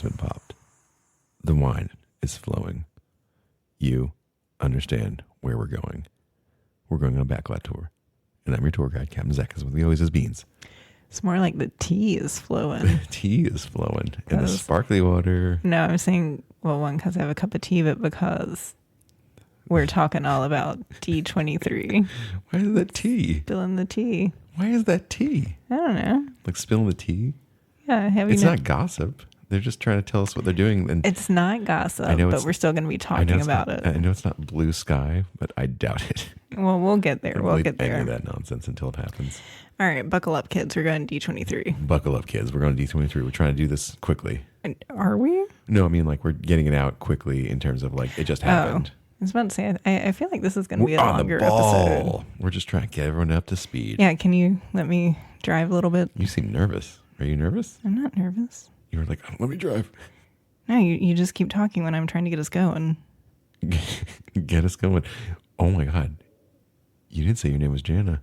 has been popped. The wine is flowing. You understand where we're going. We're going on a backlot tour. And I'm your tour guide, Captain Zach, as with me always is Beans. It's more like the tea is flowing. Tea is flowing. And the sparkly water. No, I'm saying, well, one, because I have a cup of tea, but because we're talking all about D23. Why is that tea? Spilling the tea. Why is that tea? I don't know. Like spilling the tea? Yeah. It's not gossip. They're just trying to tell us what they're doing. And it's not gossip, but we're still going to be talking about it. I know it's not blue sky, but I doubt it. Well, we'll get there. We'll get there. Any of that nonsense until it happens. All right, buckle up, kids. We're going D23. Buckle up, kids. We're going to D23. We're trying to do this quickly. Are we? No, I mean like we're getting it out quickly in terms of like it just happened. I was about to say, I feel like this is going to be a longer episode. We're just trying to get everyone up to speed. Yeah, can you let me drive a little bit? You seem nervous. Are you nervous? I'm not nervous. You were like, let me drive. No, you just keep talking when I'm trying to get us going. Get us going. Oh my God. You didn't say your name was Jana.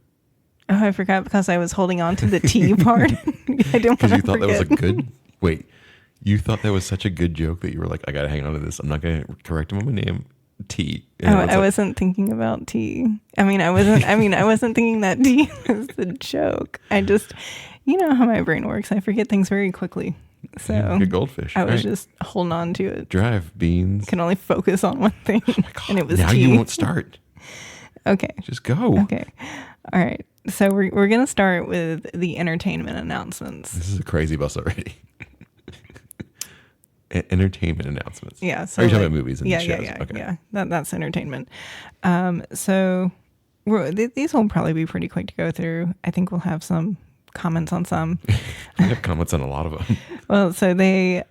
Oh, I forgot because I was holding on to the T part. I didn't want to Because you thought forget. that was a good... Wait. You thought that was such a good joke that you were like, I got to hang on to this. I'm not going to correct him on my name. T. I wasn't thinking about tea. I wasn't thinking that tea was the joke. I just, you know how my brain works. I forget things very quickly. So you're a goldfish. I was just holding on to it. Drive, Beans. Can only focus on one thing. Oh my God. And it was now tea. You won't start. Okay. Just go. Okay. All right. So we're going to start with the entertainment announcements. This is a crazy bus already. Entertainment announcements. Yeah. So are you talking about movies and shows? Yeah. Okay. Yeah. That's entertainment. So these will probably be pretty quick to go through. I think we'll have some comments on some. I have comments on a lot of them. Well, so they...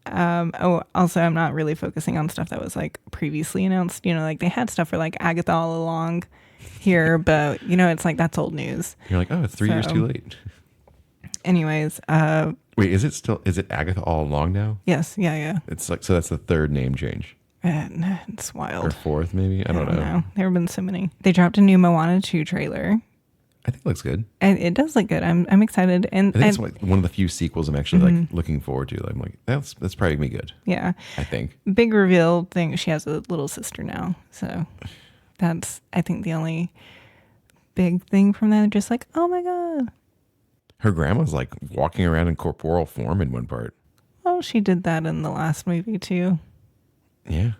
also, I'm not really focusing on stuff that was like previously announced. You know, like they had stuff for like Agatha All Along here, but you know, it's like that's old news. You're like, oh, it's 3 years too late. Anyways, wait, is it Agatha All Along now? Yes, yeah. It's like, so that's the third name change. It's wild. Or fourth, maybe? I don't know. There have been so many. They dropped a new Moana 2 trailer. I think it looks good. And it does look good. I'm excited. And I think it's like one of the few sequels I'm actually like looking forward to. I'm like, that's probably gonna be good. Yeah. I think. Big reveal thing. She has a little sister now. So that's, I think, the only big thing from that. Just like, oh my God. Her grandma's like walking around in corporeal form in one part. Oh, she did that in the last movie too. Yeah.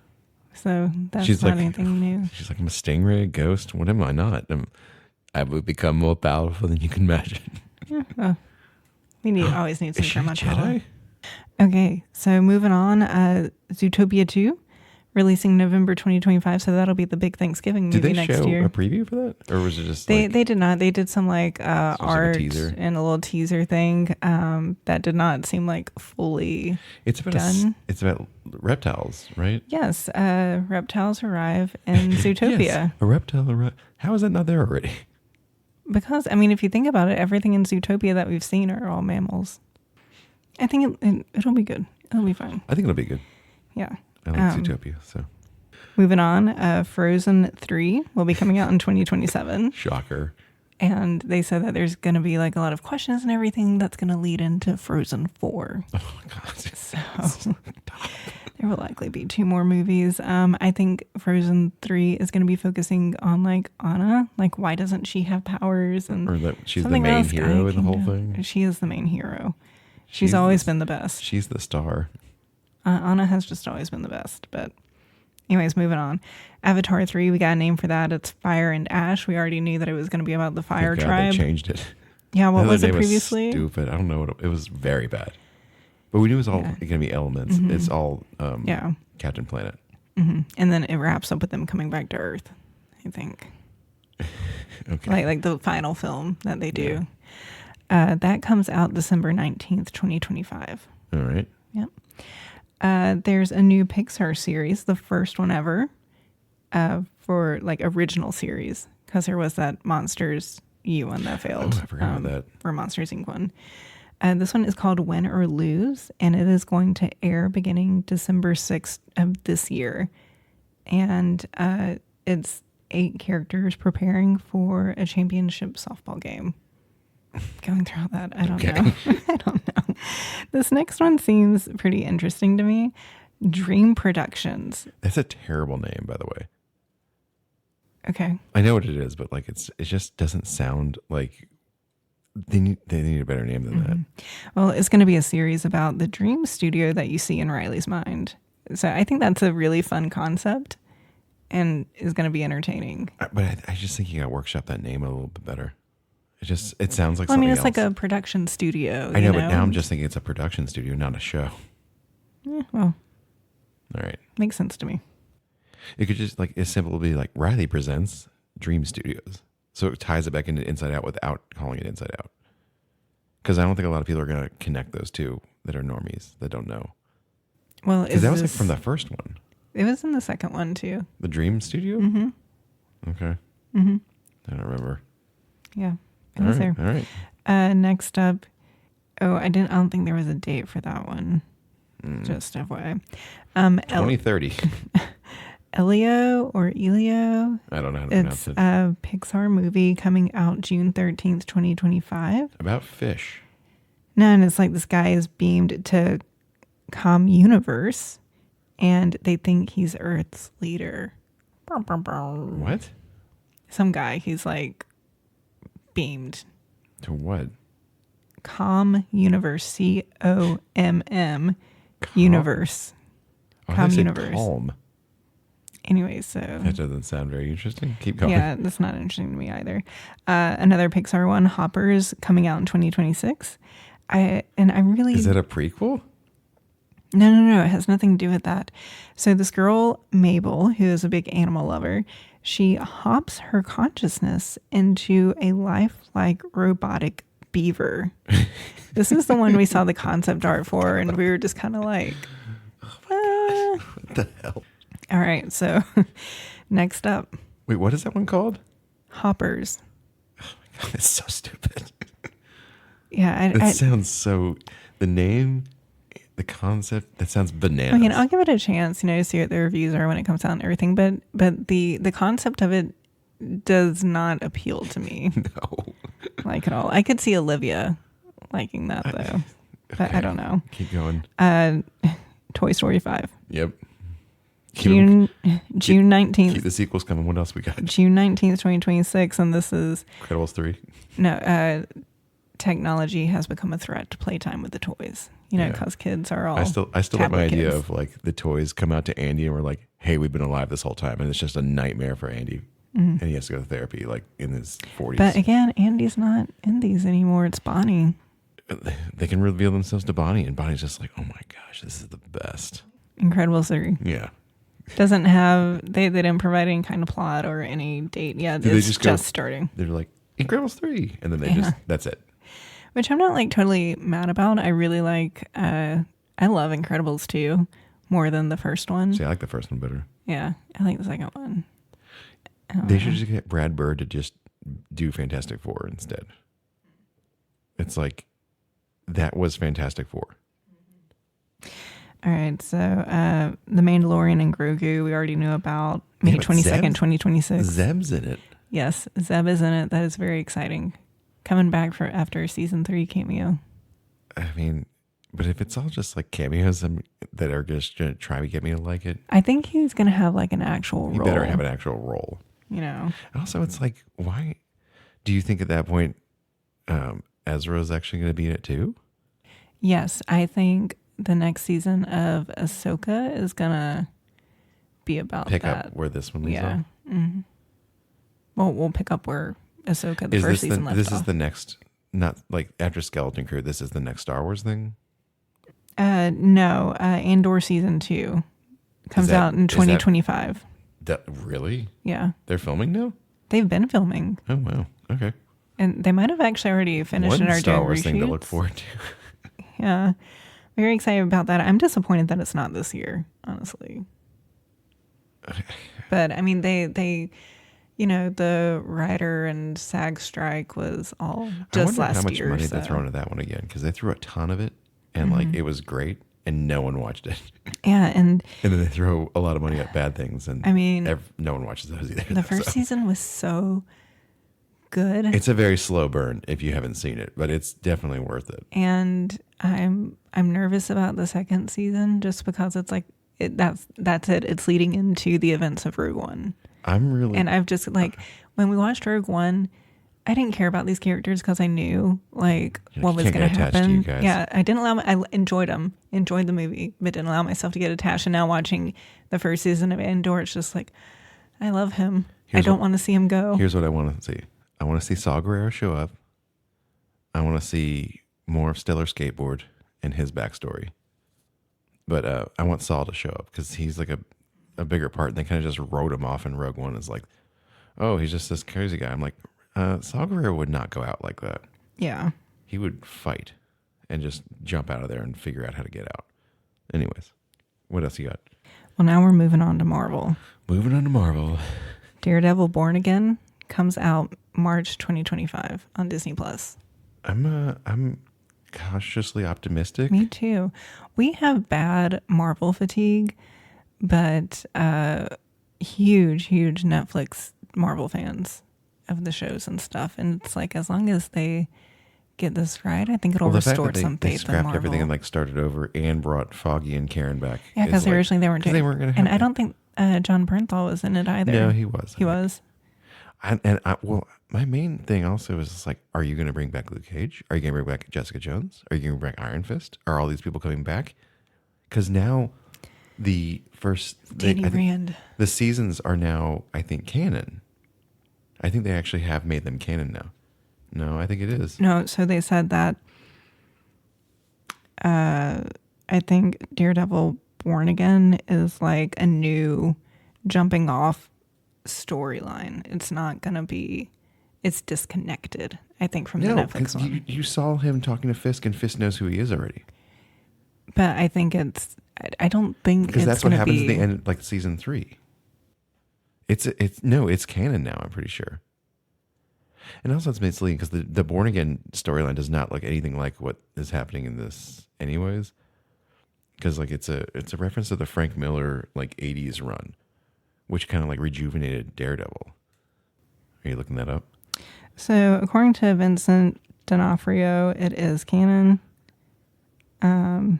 So that's she's not like, anything new. She's like, I'm a stingray, a ghost. What am I not? I would become more powerful than you can imagine. Yeah, well, we always need some grandma Jedi? power. Okay, so moving on, Zootopia 2, releasing November 2025, so that'll be the big Thanksgiving movie next year. Did they show a preview for that? Or was it just they did not. They did some like art like a and a little teaser thing that did not seem like fully done. It's about reptiles, right? Yes, reptiles arrive in Zootopia. Yes, a reptile arrive. How is that not there already? Because, I mean, if you think about it, everything in Zootopia that we've seen are all mammals. I think it'll be good. It'll be fine. I think it'll be good. Yeah. I like Zootopia, so. Moving on, Frozen 3 will be coming out in 2027. Shocker. And they said that there's going to be like a lot of questions and everything that's going to lead into Frozen 4. Oh my God. So there will likely be 2 more movies. I think Frozen 3 is going to be focusing on like Anna. Like, why doesn't she have powers? And or that she's the main hero in the whole thing. She is the main hero. She's always been the best. She's the star. Anna has just always been the best. But anyways, moving on. Avatar 3, we got a name for that. It's Fire and Ash. We already knew that it was going to be about the Fire Tribe. They changed it. Yeah, what was it previously? Stupid. I don't know what it was. Very bad. But we knew it was all going to be elements. Mm-hmm. It's all Captain Planet. Mm-hmm. And then it wraps up with them coming back to Earth, I think. Okay. Like the final film that they do. Yeah. That comes out December 19th, 2025. All right. Yep. There's a new Pixar series, the first one ever, for like original series, because there was that Monsters U one that failed. Oh, I forgot about that. For Monsters Inc. one. This one is called Win or Lose, and it is going to air beginning December 6th of this year. And it's 8 characters preparing for a championship softball game. going through all that. I don't Okay. know. I don't know. This next one seems pretty interesting to me. Dream Productions. That's a terrible name, by the way. Okay. I know what it is, but like it just doesn't sound like they need a better name than that. Well, it's going to be a series about the dream studio that you see in Riley's mind. So I think that's a really fun concept and is going to be entertaining. But I just think you got to workshop that name a little bit better. It sounds like Well, I something mean, it's else. like a production studio. I know, but now I'm just thinking it's a production studio, not a show. Yeah, well, All right. makes sense to me. It could just like, it's simple to be like Riley presents Dream Studios. So it ties it back into Inside Out without calling it Inside Out. Because I don't think a lot of people are going to connect those two that are normies that don't know. Well, Because that was like from the first one. It was in the second one too. The Dream Studio? Mm-hmm. Okay. Mm-hmm. I don't remember. Yeah, it was there. All right. Next up, I don't think there was a date for that one. Just FYI. 2030. Elio or Elio. I don't know how to pronounce It's it. a Pixar movie coming out June 13th, 2025. About fish. No, and it's like this guy is beamed to Universe, and they think he's Earth's leader. What? Some guy, he's like beamed. To what? Universe, COMM Universe. Oh, I said Universe. calm. Anyway, so That doesn't sound very interesting. Keep going. yeah, that's not interesting to me either. Another Pixar one, Hoppers, coming out in 2026. I really Is that a prequel? No. It has nothing to do with that. So this girl, Mabel, who is a big animal lover, she hops her consciousness into a lifelike robotic beaver. This is the one we saw the concept art for, and we were just kind of like, What the hell? all right, so next up, Wait, what is that one called? Hoppers. God, it's so stupid. Yeah, It sounds so. The name, the concept, that sounds bananas. I mean, I'll give it a chance, see what the reviews are when it comes out and everything, but the concept of it does not appeal to me. No. Like at all. I could see Olivia liking that though. But I don't know. Keep going. Toy Story 5. Yep. June 19th. Keep the sequels coming. What else we got? June 19th, 2026, and this is Incredibles 3. no technology has become a threat to playtime with the toys. Because kids are all I still like my idea kids. of like the toys come out to Andy and we're like, hey, we've been alive this whole time, and it's just a nightmare for Andy. And he has to go to therapy like in his 40s. But again, Andy's not in these anymore. It's Bonnie. They can reveal themselves to Bonnie, and Bonnie's just like, oh my gosh, this is the best. Incredibles 3. Yeah. Doesn't have they didn't provide any kind of plot or any date yet. Do they It's just just go- starting. They're like, Incredibles 3. And then they just, that's it. Which I'm not like totally mad about. I really like I love Incredibles 2 more than the first one. See, I like the first one better. Yeah, I like the second one. They should just get Brad Bird to just do Fantastic Four instead. It's like, that was Fantastic Four. All right, so The Mandalorian and Grogu, we already knew about May 22nd, 2026. Zeb's in it. Yes, Zeb is in it. That is very exciting. Coming back for after season 3 cameo. I mean, but if it's all just like cameos that are just going to try to get me to like it, I think he's going to have like an actual you role. better have an actual role. And Also, it's like, why do you think at that point Ezra's actually going to be in it too? Yes, I think the next season of Ahsoka is going to be about Pick that. up where this one leaves Yeah. off. Mm-hmm. Well, we'll pick up where Ahsoka, the first season, left This off. is the next, not like after Skeleton Crew, this is the next Star Wars thing? No, Andor season 2 comes out in 2025. Really? Yeah. They're filming now? They've been filming. Oh, wow. Okay. And they might have actually already finished and One are Star doing Wars thing to reshoots. look forward to. Yeah. Very excited about that. I'm disappointed that it's not this year, honestly. But I mean, they the writer and SAG strike was all just I wonder last how much year. money so. they throw into that one again, because they threw a ton of it, and like it was great, and no one watched it. Yeah, and And then they throw a lot of money at bad things, and I mean, no one watches those either. the first season was so good. It's a very slow burn if you haven't seen it, but it's definitely worth it. And I'm nervous about the second season just because it's like that's it. It's leading into the events of Rogue One. And I've just like when we watched Rogue One, I didn't care about these characters because I knew like what was going to happen. Yeah, I didn't allow. I enjoyed them, enjoyed the movie, but didn't allow myself to get attached. And now watching the first season of Andor, it's just like I love him. I don't want to see him go. Here's what I want to see. I want to see Saw Gerrera show up. I want to see more of Stellar Skateboard and his backstory. But I want Saul to show up because he's like a bigger part. And they kind of just wrote him off in Rogue One as like, oh, he's just this crazy guy. I'm like, Saul Gerrera would not go out like that. Yeah. He would fight and just jump out of there and figure out how to get out. Anyways, what else you got? Well, now we're moving on to Marvel. Moving on to Marvel. Daredevil Born Again comes out March 2025 on Disney Plus. I'm cautiously optimistic. Me too. We have bad Marvel fatigue, but huge Netflix Marvel fans of the shows and stuff. And it's like as long as they get this right, I think it'll restore some faith in scrapped Marvel. everything and like started over and brought Foggy and Karen back. Yeah, because like, originally they weren't doing. They weren't going to. And I don't think John Bernthal was in it either. No, he was. He was. Well, my main thing also is just like, are you going to bring back Luke Cage? Are you going to bring back Jessica Jones? Are you going to bring back Iron Fist? Are all these people coming back? Because now the first Rand. The seasons are now, I think, canon. I think they actually have made them canon now. No, I think it is. No, so they said that I think Daredevil Born Again is like a new jumping off storyline. It's not going to be, it's disconnected, I think, from the Netflix one. You saw him talking to Fisk and Fisk knows who he is already. But I think I don't think because that's what happens at the end, like season 3. It's canon now, I'm pretty sure. And also it's misleading because the Born Again storyline does not look anything like what is happening in this anyways. Because like it's a reference to the Frank Miller like 80s run, which kind of like rejuvenated Daredevil. Are you looking that up? So according to Vincent D'Onofrio, it is canon. But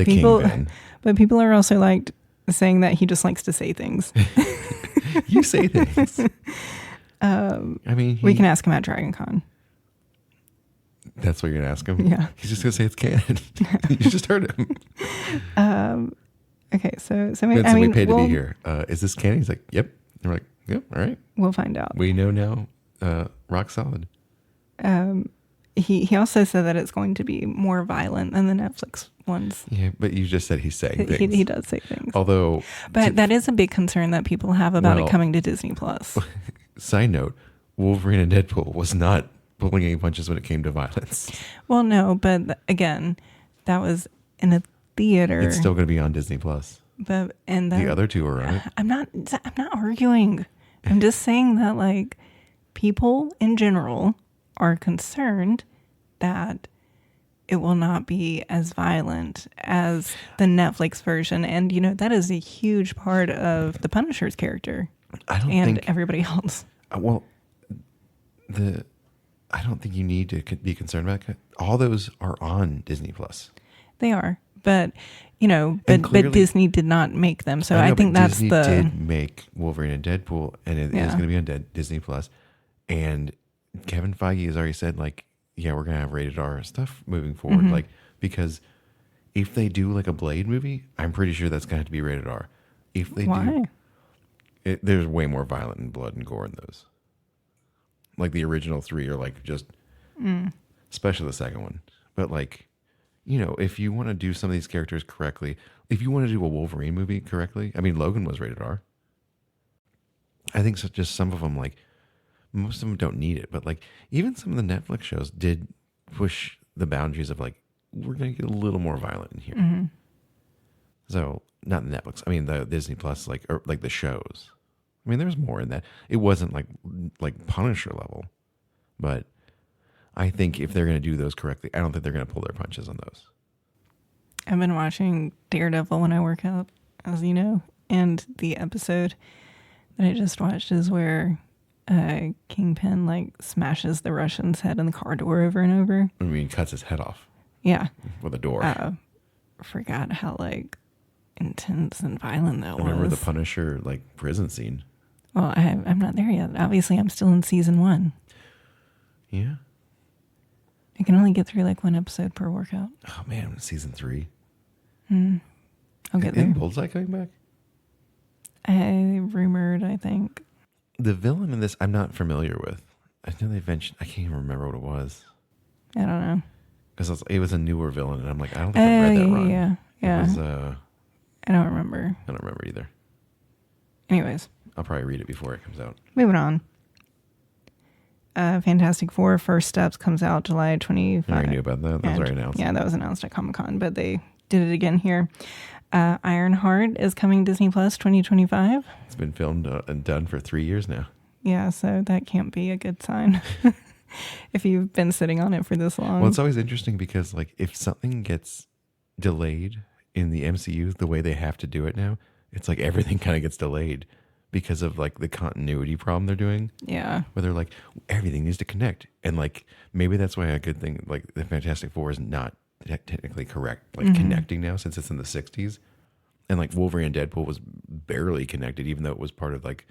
people are also like saying that he just likes to say things. You say things. I mean, we can ask him at Dragon Con. That's what you're gonna ask him? Yeah. He's just gonna say it's canon. You just heard him. Okay, so Vincent, we paid to be here. Is this canon? He's like, yep. And we're like, yep, all right. We'll find out. We know now. Rock solid. He also said that it's going to be more violent than the Netflix ones. Yeah, but you just said he's saying things. He does say things. Although, but that is a big concern that people have about it coming to Disney Plus. Side note: Wolverine and Deadpool was not pulling any punches when it came to violence. Well, no, but again, that was in a theater. It's still going to be on Disney Plus. The other two are on it. I'm not arguing. I'm just saying that like people in general are concerned that it will not be as violent as the Netflix version. And, that is a huge part of the Punisher's character and everybody else. Well, I don't think you need to be concerned about it. All those are on Disney Plus. They are. But, but Disney did not make them. So I think that's Disney did make Wolverine and Deadpool, and it is going to be on Disney Plus. And Kevin Feige has already said, like, yeah, we're going to have rated R stuff moving forward. Mm-hmm. Like, because if they do like a Blade movie, I'm pretty sure that's going to have to be rated R. If they do, there's way more violent and blood and gore in those. Like the original 3 are like just, especially the second one. But like, if you want to do some of these characters correctly, if you want to do a Wolverine movie correctly, I mean, Logan was rated R. I think so, just some of them, like, most of them don't need it, but like even some of the Netflix shows did push the boundaries of like, we're going to get a little more violent in here. Mm-hmm. So not Netflix. I mean, the Disney Plus, like the shows. I mean, there's more in that. It wasn't like Punisher level, but I think if they're going to do those correctly, I don't think they're going to pull their punches on those. I've been watching Daredevil when I work out, as you know, and the episode that I just watched is where Kingpin like smashes the Russian's head in the car door over and over. I mean, cuts his head off. Yeah. With a door. Forgot how like intense and violent that was. Remember the Punisher like prison scene? Well, I'm not there yet. Obviously, I'm still in season 1. Yeah. I can only get through like 1 episode per workout. Oh man, season 3. I'll get there. Isn't Bullseye coming back? Rumored, I think. The villain in this, I'm not familiar with. I know they mentioned. I can't even remember what it was. I don't know. Because it was a newer villain, and I'm like, I don't think I read that run. Yeah. It was, I don't remember. I don't remember either. Anyways. I'll probably read it before it comes out. Moving on. Fantastic Four First Steps comes out July 25th. I already knew about that. That was already announced. Yeah, that was announced at Comic-Con, but they did it again here. Ironheart is coming Disney Plus 2025. It's been filmed and done for 3 years now. Yeah, so that can't be a good sign if you've been sitting on it for this long. Well, it's always interesting because like if something gets delayed in the MCU the way they have to do it now, it's like everything kind of gets delayed because of like the continuity problem they're doing. Yeah. Where they're like, everything needs to connect. And like, maybe that's why a good thing, like the Fantastic Four is not technically correct, like connecting now since it's in the 60s. And like Wolverine and Deadpool was barely connected, even though it was part of like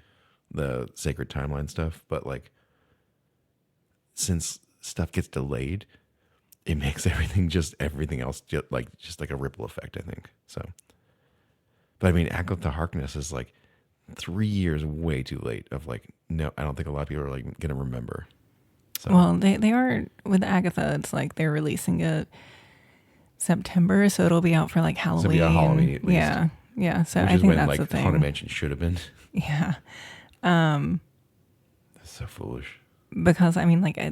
the sacred timeline stuff. But like, since stuff gets delayed, it makes everything else just like a ripple effect, I think. So, but I mean, Agatha Harkness is like 3 years way too late of like, no, I don't think a lot of people are like going to remember. So. Well, they are with Agatha. It's like they're releasing it September, so it'll be out for like Halloween. So it'll be a Halloween at least. Yeah, yeah. So which I is think when that's like the thing. Haunted Mansion should have been. Yeah. That's so foolish. Because I mean, like I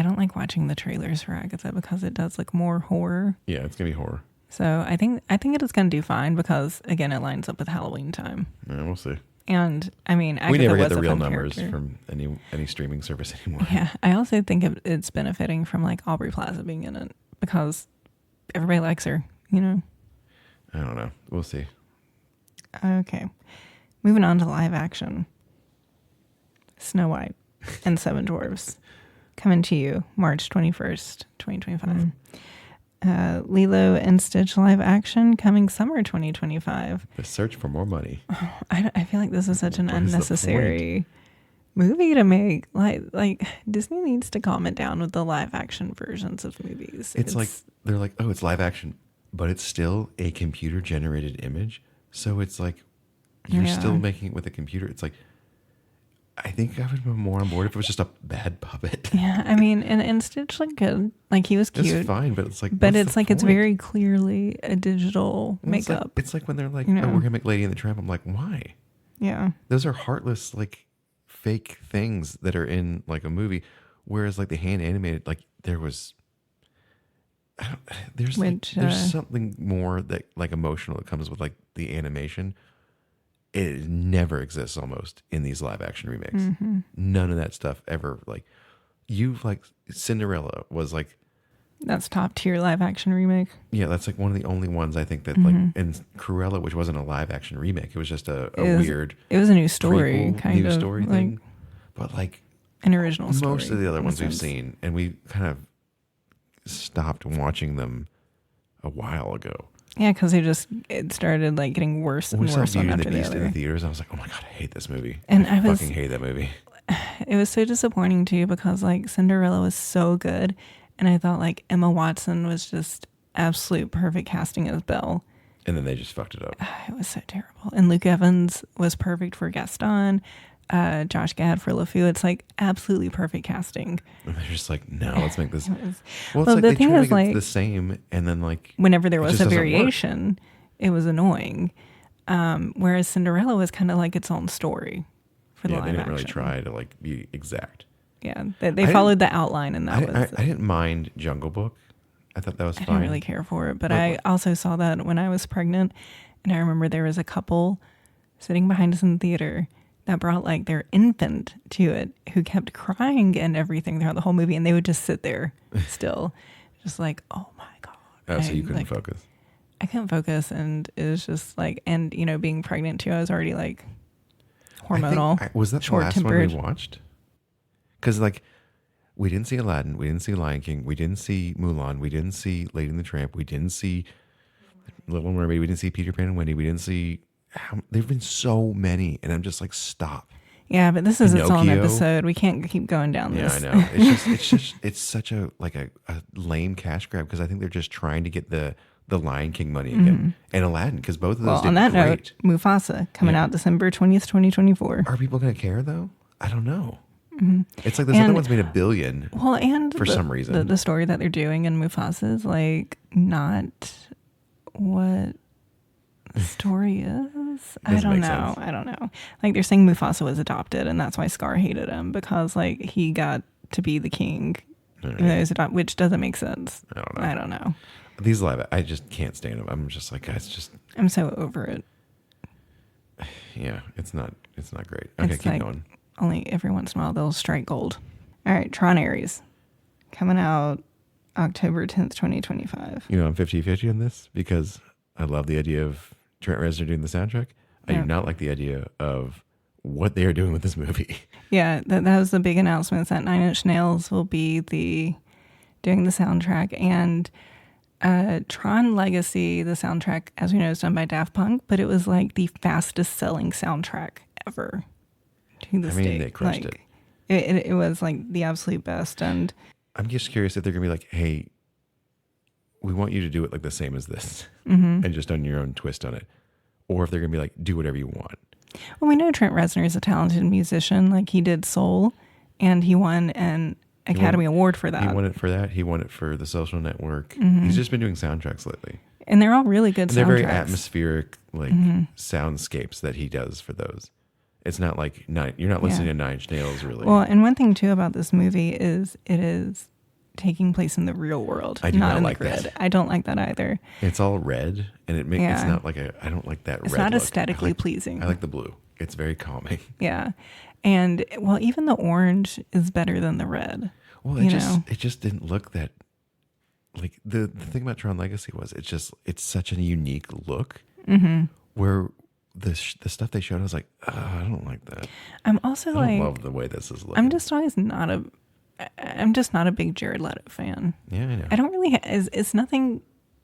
don't like watching the trailers for Agatha because it does look more horror. Yeah, it's gonna be horror. So I think it is gonna do fine because again, it lines up with Halloween time. Yeah, we'll see. And I mean, Agatha we never was get the a real fun numbers character. from any streaming service anymore. Yeah, I also think it's benefiting from like Aubrey Plaza being in it because everybody likes her. You know. I don't know. We'll see. Okay, moving on to live action. Snow White and Seven Dwarfs coming to you March 21st, 2025. Lilo and Stitch live action coming summer 2025. The search for more money. I feel like this is such an What is the unnecessary movie to make. Like Disney needs to calm it down with the live action versions of movies. It's like they're like, oh, it's live action, but it's still a computer generated image. So it's like you're still making it with a computer. It's like I think I would be more on board if it was just a bad puppet. Yeah, I mean, and Stitch looked good. Like he was cute. It's fine, but it's like, but it's like point? it's very clearly a digital makeup. It's like when they're like, You oh, know. we're gonna make Lady and the Tramp. I'm like, why? Yeah. Those are heartless, like fake things that are in like a movie. Whereas like the hand animated, like there's something more that like emotional that comes with like the animation. It never exists almost in these live action remakes. Mm-hmm. None of that stuff ever like Cinderella was like, That's top tier live action remake. yeah, that's like one of the only ones I think that Mm-hmm. like, and Cruella, which wasn't a live action remake. It was just a weird, It was a new story, prequel, kind new of story like thing. But like an original story. most of the other in a ones we've sense. seen, and we kind of stopped watching them a while ago. Yeah, because it started like getting worse and When we saw worse one Beauty and the after the Beast in other. the theaters, I was like, oh my God, I hate this movie. And I fucking hate that movie. It was so disappointing too because like Cinderella was so good, and I thought like Emma Watson was just absolute perfect casting as Belle. And then they just fucked it up. It was so terrible. And Luke Evans was perfect for Gaston. Josh Gad for LeFou. It's like absolutely perfect casting. And they're just like, no, let's make this. Well, it's Well, like the they thing try to is, make it like, the same, and then like whenever there it was just a doesn't work. variation, it was annoying. Whereas Cinderella was kind of like its own story for the Yeah, live they didn't action. really try to like be exact. Yeah, they followed the outline, and that was. I didn't mind Jungle Book. I thought that was I fine. didn't really care for it, but I also saw that when I was pregnant, and I remember there was a couple sitting behind us in the theater that brought like their infant to it, who kept crying and everything throughout the whole movie, and they would just sit there still, just like, oh my God. Oh, so you couldn't like, focus. I couldn't focus, and it was just like, and being pregnant too, I was already like hormonal. Was that the last one we watched? Because like we didn't see Aladdin, we didn't see Lion King, we didn't see Mulan, we didn't see Lady and the Tramp, we didn't see Little Mermaid, we didn't see Peter Pan and Wendy, we didn't see. There've been so many, and I'm just like, stop. Yeah, but this is its own Pinocchio. episode. We can't keep going down this. Yeah, I know. It's such a lame cash grab because I think they're just trying to get the Lion King money again and Aladdin because both of those did On that great. note, Mufasa coming out December 20th, 2024. Are people going to care though? I don't know. It's like those other ones made $1 billion. Well, and for some reason, the story that they're doing in Mufasa is like not what the story is. I don't know. Like they're saying Mufasa was adopted, and that's why Scar hated him because like he got to be the king, even though he was adopted, which doesn't make sense. I don't know. These live, I just can't stand them. I'm just like, guys, I'm so over it. Yeah, it's not great. Okay, keep going. Only every once in a while they'll strike gold. All right, Tron Ares coming out October 10th, 2025. You know, I'm 50-50 on this because I love the idea of Trent Reznor doing the soundtrack. I do not like the idea of what they are doing with this movie. Yeah, that was the big announcement that Nine Inch Nails will be doing the soundtrack, and Tron Legacy, the soundtrack, as we know, is done by Daft Punk, but it was like the fastest selling soundtrack ever to this day. They crushed like, it. It was like the absolute best, and I'm just curious if they're gonna be like, hey, we want you to do it like the same as this and just on your own twist on it. Or if they're going to be like, do whatever you want. Well, we know Trent Reznor is a talented musician. Like he did Soul and he won an Academy Award for that. He won it for that. He won it for The Social Network. He's just been doing soundtracks lately. And they're all really good soundtracks. They're very atmospheric, like soundscapes that he does for those. It's not like, you're not listening to Nine Inch Nails really. Well, and one thing too about this movie is it is taking place in the real world, I do not in like the grid. that. I don't like that either. It's all red, and it's not like I don't like that red. It's not look. aesthetically pleasing. I like the blue. It's very calming. Yeah, and well, even the orange is better than the red. Well, it just didn't look that. Like the thing about Tron Legacy was it's such a unique look. Where the stuff they showed, I was like, I don't like that. I'm also I don't love the way this is looking. I'm just not a big Jared Leto fan. Yeah, I know. I don't really. It's nothing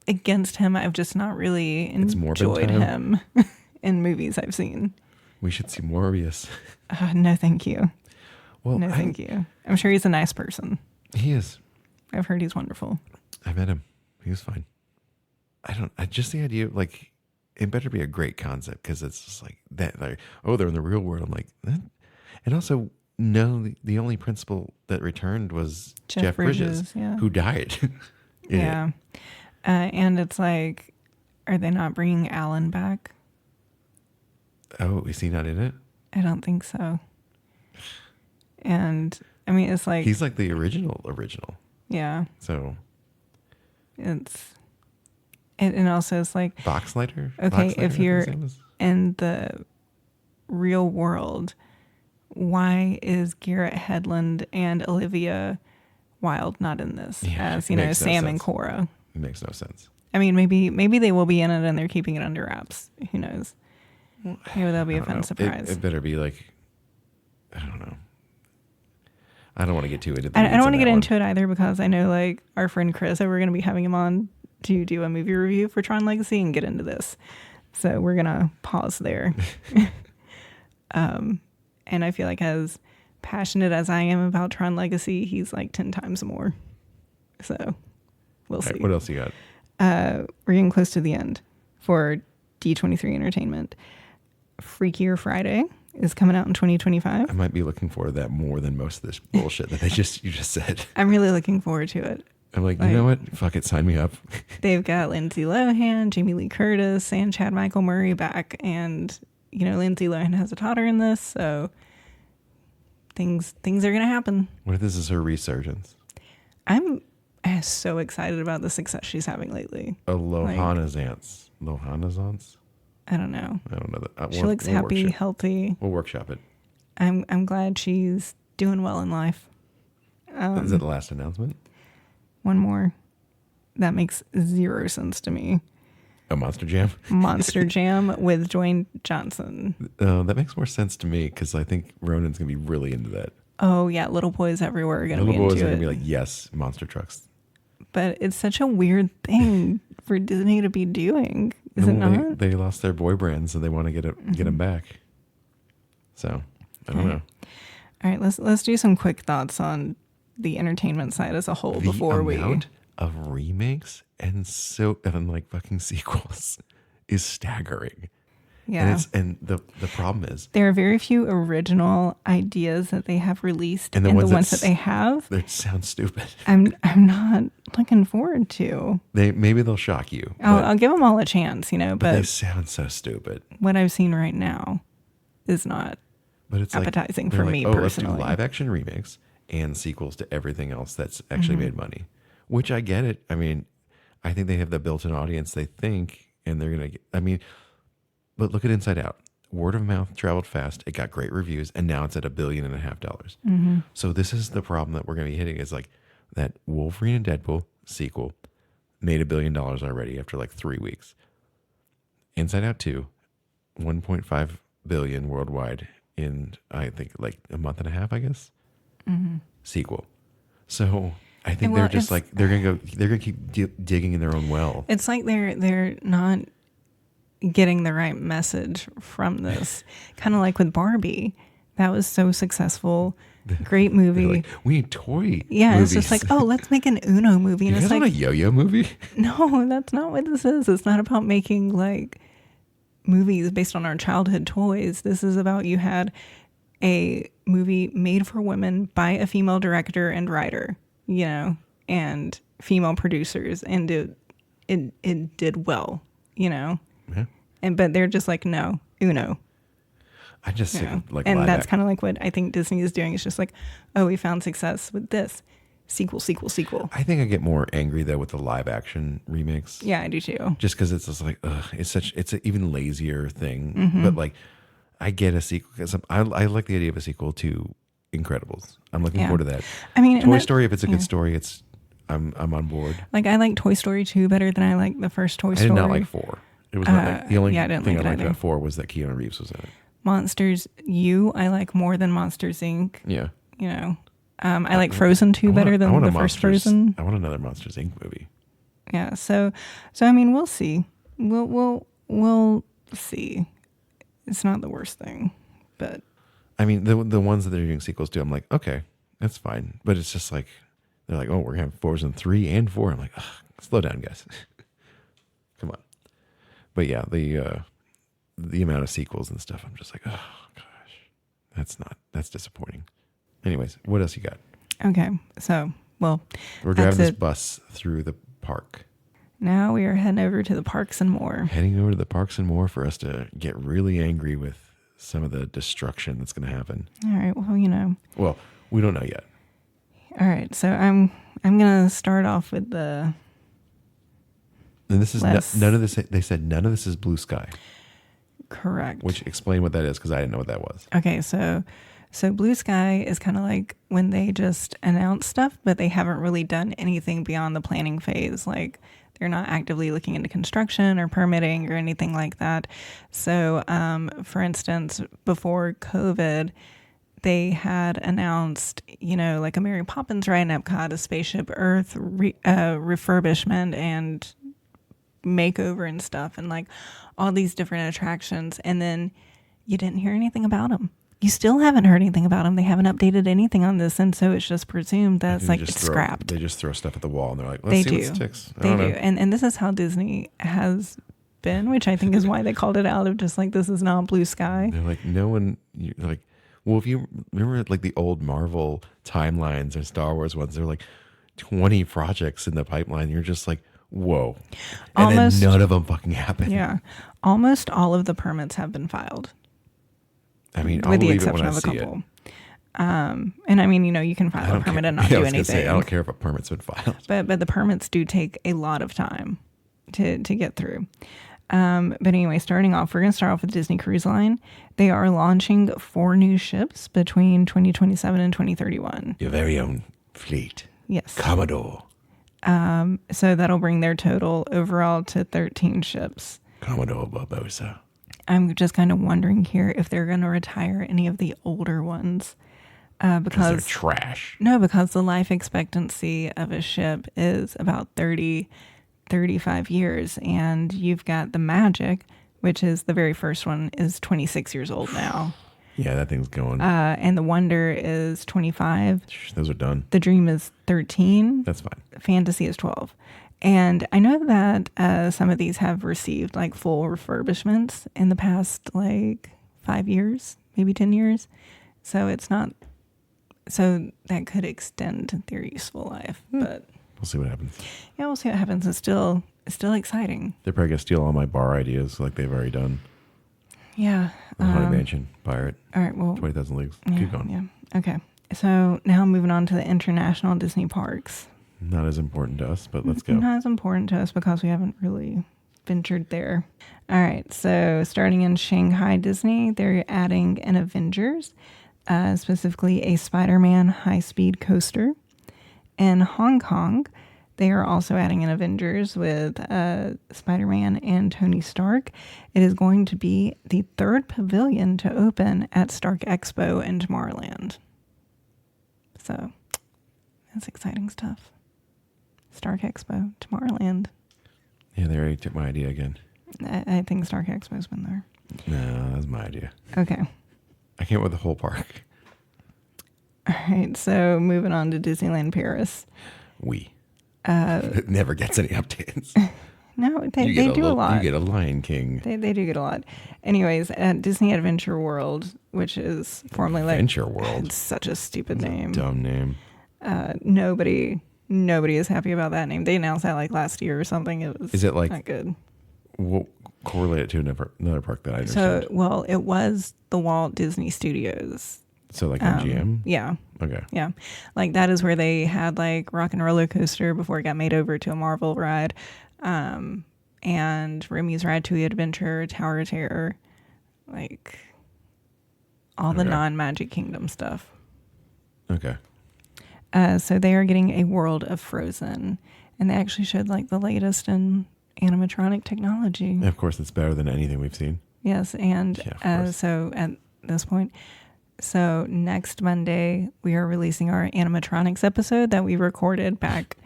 against him. I've just not really enjoyed him in movies I've seen. We should see Morbius. No, thank you. Well, no, thank you. I'm sure he's a nice person. He is. I've heard he's wonderful. I met him. He was fine. I just the idea of like, it better be a great concept because it's just like that. Like, oh, they're in the real world. I'm like, that? And also. No, the only principal that returned was Jeff Bridges, who died. Yeah. And it's like, are they not bringing Alan back? Oh, is he not in it? I don't think so. And I mean, it's like... He's like the original. Yeah. So... And also it's like... Boxlighter? Okay, if you're in the real world... Why is Garrett Hedlund and Olivia Wilde not in this as, Sam and Cora? It makes no sense. I mean, maybe they will be in it and they're keeping it under wraps. Who knows? Maybe that'll be a fun surprise. It better be like, I don't know. I don't want to get too into it. I don't want to get into it either because I know like our friend Chris, we're going to be having him on to do a movie review for Tron Legacy and get into this. So we're going to pause there. And I feel like as passionate as I am about Tron Legacy, he's like 10 times more. So we'll see. Right, what else you got? We're getting close to the end for D23 Entertainment. Freakier Friday is coming out in 2025. I might be looking forward to that more than most of this bullshit that you just said. I'm really looking forward to it. I'm like, you know what? Fuck it, sign me up. They've got Lindsay Lohan, Jamie Lee Curtis, and Chad Michael Murray back. And, Lindsay Lohan has a daughter in this, so things are going to happen. What if this is her resurgence? I'm so excited about the success she's having lately. Lohanazance. I don't know. That. She looks happy, healthy. We'll workshop it. I'm glad she's doing well in life. Is that the last announcement? One more. That makes zero sense to me. A Monster Jam? Monster Jam with Dwayne Johnson. That makes more sense to me because I think Ronan's going to be really into that. Oh yeah, little boys everywhere are going to be Little boys into are it. gonna be like, yes, monster trucks. But it's such a weird thing for Disney to be doing, is it not? They lost their boy brand, so they want to get them back. So I don't know. All right, let's do some quick thoughts on the entertainment side as a whole before The we. amount of remakes and like fucking sequels is staggering. Yeah. And the problem is There are very few original ideas that they have released, And and the the ones ones that they have, they sound stupid. I'm not looking forward to. Maybe they'll shock you. I'll give them all a chance, but but they sound so stupid. what I've seen right now is not But it's appetizing like, for they're me like, personally. Let's do live action remakes and sequels to everything else that's actually made money. Which I get it. I mean, I think they have the built-in audience they think, and they're gonna get. I mean, but look at Inside Out. Word of mouth traveled fast. It got great reviews, and now it's at $1.5 billion. So this is the problem that we're going to be hitting: is like that Wolverine and Deadpool sequel made $1 billion already after like 3 weeks. Inside Out 2, 1.5 billion worldwide in I think like a month and a half, I guess. Sequel. So I think Well, they're just like they're gonna keep digging in their own well. It's like they're not getting the right message from this. Kind of like with Barbie. That was so successful. Great movie. Like, we need toy. Yeah, movies. it's just like, oh, let's make an Uno movie. You And guys it's want like, a yo-yo movie? no, that's not what this is. It's not about making like movies based on our childhood toys. This is about you had a movie made for women by a female director and writer, and female producers, and it did well, Yeah. but they're just like, no, Uno. I just think like And live that's kind of like what I think Disney is doing. It's just like, oh, we found success with this. Sequel. I think I get more angry though with the live action remakes. Yeah, I do too. Just because it's just like, it's an even lazier thing. But like, I get a sequel because I like the idea of a sequel to Incredibles. I'm looking forward to that. I mean, Toy Story, if it's a good story, I'm on board. Like, I like Toy Story 2 better than I like the first Toy Story. I did not like 4. It was not like, the only I didn't thing like I it liked either. about 4 was that Keanu Reeves was in it. Monsters U, I like more than Monsters Inc. Yeah. I like Frozen 2 better than the first Frozen. I want another Monsters Inc. movie. Yeah, so I mean, we'll see. We'll see. It's not the worst thing, but I mean, the ones that they're doing sequels to, I'm like, okay, that's fine. But it's just like, they're like, oh, we're going to have Frozen 3 and 4. I'm like, slow down, guys. Come on. But yeah, the amount of sequels and stuff, I'm just like, oh, gosh, that's disappointing. Anyways, what else you got? okay. So, well, We're that's driving this it. bus through the park. Now we are heading over to the parks and more. Heading over to the parks and more for us to get really angry with some of the destruction that's going to happen. All right. Well, Well, we don't know yet. All right. So I'm gonna start off with the. And this is Less. none of this. They said none of this is blue sky, Correct. which explain what that is because I didn't know what that was. Okay, so Blue Sky is kind of like when they just announce stuff, but they haven't really done anything beyond the planning phase. Like, they're not actively looking into construction or permitting or anything like that. So, for instance, before COVID, they had announced, like a Mary Poppins ride in Epcot, a Spaceship Earth refurbishment and makeover and stuff, and like all these different attractions. And then you didn't hear anything about them. You still haven't heard anything about them. They haven't updated anything on this, and so it's just presumed that it's like it's scrapped. They just throw stuff at the wall and they're like, let's see what sticks. They do. And this is how Disney has been, which I think is why they called it out of just like, this is not blue sky. They're like, no one, like, well, if you remember like the old Marvel timelines or Star Wars ones, they're like 20 projects in the pipeline. You're just like, whoa. And then none of them fucking happen. Yeah. Almost all of the permits have been filed. I mean, with the believe it when exception I of a see couple. And I mean, you can file a permit and not do anything. Say, I don't care if a permit's been filed. But the permits do take a lot of time to get through. But anyway, starting off, we're going to start off with Disney Cruise Line. They are launching 4 new ships between 2027 and 2031. Your very own fleet. Yes. Commodore. So that'll bring their total overall to 13 ships. Commodore Barbosa. I'm just kind of wondering here if they're going to retire any of the older ones. Because they're because trash. no, because the life expectancy of a ship is about 30, 35 years, and you've got the Magic, which is the very first one, is 26 years old now. Yeah, that thing's going. And the Wonder is 25. Those are done. The Dream is 13. That's fine. Fantasy is 12. And I know that some of these have received like full refurbishments in the past like 5 years, maybe 10 years. So it's not, so that could extend their useful life. But We'll see what happens. yeah, we'll see what happens. It's still exciting. They're probably going to steal all my bar ideas like they've already done. Yeah. The Haunted Mansion, Pirate, All right. Well, 20,000 Leagues. yeah, Keep going. Yeah. Okay. So now moving on to the international Disney parks. Not as important to us, but let's go. Not as important to us because we haven't really ventured there. All right. So starting in Shanghai Disney, they're adding an Avengers, specifically a Spider-Man high-speed coaster. In Hong Kong, they are also adding an Avengers with Spider-Man and Tony Stark. It is going to be the third pavilion to open at Stark Expo in Tomorrowland. So that's exciting stuff. Stark Expo, Tomorrowland. Yeah, they already took my idea again. I think Stark Expo's been there. No, that's my idea. Okay. I came up with the whole park. All right. So moving on to Disneyland Paris. It never gets any updates. No, they do a lot. You get a Lion King. They do get a lot. Anyways, at Disney Adventure World, which is formerly Adventure World. It's such a stupid name. Dumb name. Nobody is happy about that name. They announced that like last year or something. It was Is it like not good. We'll correlate it to another park that I So, understand. well, it was the Walt Disney Studios. So like MGM? Yeah. Okay. Yeah. Like that is where they had like Rock and Roller Coaster before it got made over to a Marvel ride. And Remy's Ratatouille Adventure, Tower of Terror, like all the non-Magic Kingdom stuff. Okay. So they are getting a World of Frozen, and they actually showed like the latest in animatronic technology. And of course, it's better than anything we've seen. Yes, and so at this point, so next Monday we are releasing our animatronics episode that we recorded back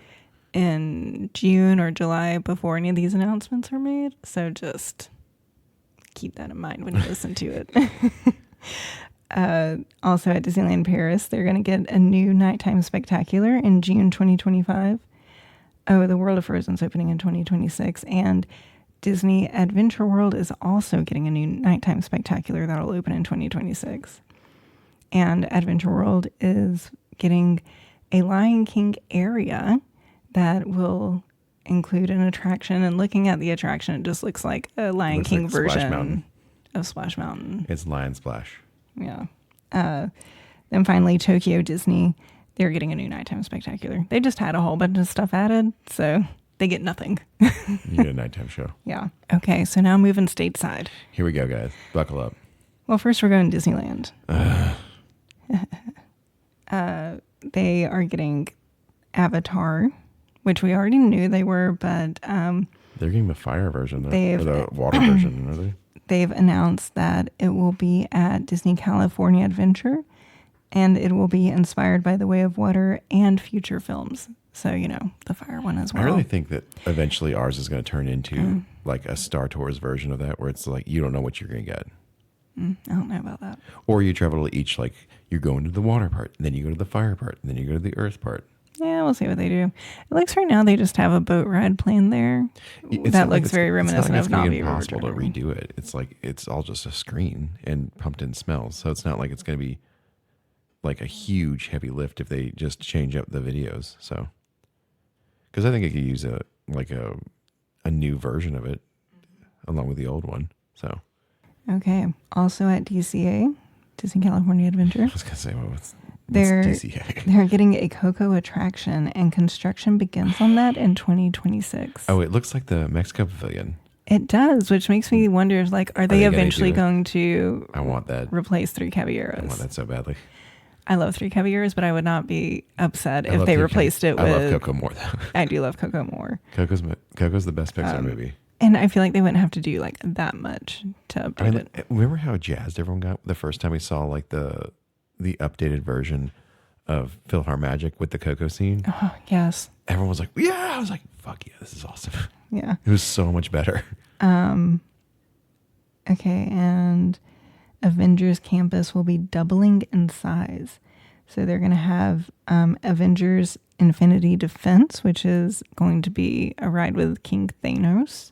in June or July before any of these announcements are made. So just keep that in mind when you listen to it. Also at Disneyland Paris, they're going to get a new nighttime spectacular in June 2025. Oh, the World of Frozen's opening in 2026. And Disney Adventure World is also getting a new nighttime spectacular that'll open in 2026. And Adventure World is getting a Lion King area that will include an attraction. And looking at the attraction, it just looks like a Lion King like version of Splash Mountain. It's Lion Splash. Yeah. Then finally, Tokyo Disney, they're getting a new nighttime spectacular. They just had a whole bunch of stuff added, so they get nothing. You get a nighttime show. Yeah. Okay, so now moving stateside. Here we go, guys. Buckle up. Well, first we're going to Disneyland. They are getting Avatar, which we already knew they were, but they're getting the fire version, or the water version, are they? They've announced that it will be at Disney California Adventure, and it will be inspired by The Way of Water and future films. So, you know, the fire one as well. I really think that eventually ours is going to turn into like a Star Tours version of that, where it's like you don't know what you're going to get. I don't know about that. Or you travel to each, like you're going to the water part, and then you go to the fire part, and then you go to the earth part. Yeah, we'll see what they do. It looks right now they just have a boat ride planned there. That looks very reminiscent of Navi River. It's impossible to redo it. It's like it's all just a screen and pumped in smells. So it's not like it's going to be like a huge heavy lift if they just change up the videos. So because I think it could use a new version of it along with the old one. So okay. Also at DCA, Disney California Adventure. I was going to say, well, what's DCA? They're getting a Coco attraction, and construction begins on that in 2026. Oh, it looks like the Mexico Pavilion. It does, which makes me wonder, like, are they eventually going to I want that. Replace Three Caballeros? I want that so badly. I love Three Caballeros, but I would not be upset if they replaced it with... I love Coco more, though. I do love Coco more. Coco's the best Pixar movie. And I feel like they wouldn't have to do, like, that much to update it. Remember how jazzed everyone got the first time we saw, like, the the updated version of PhilharMagic with the Coco scene, Oh, yes. everyone was like, yeah. I was like, fuck yeah, this is awesome. Yeah. It was so much better. Okay, and Avengers Campus will be doubling in size. So they're going to have Avengers Infinity Defense, which is going to be a ride with King Thanos.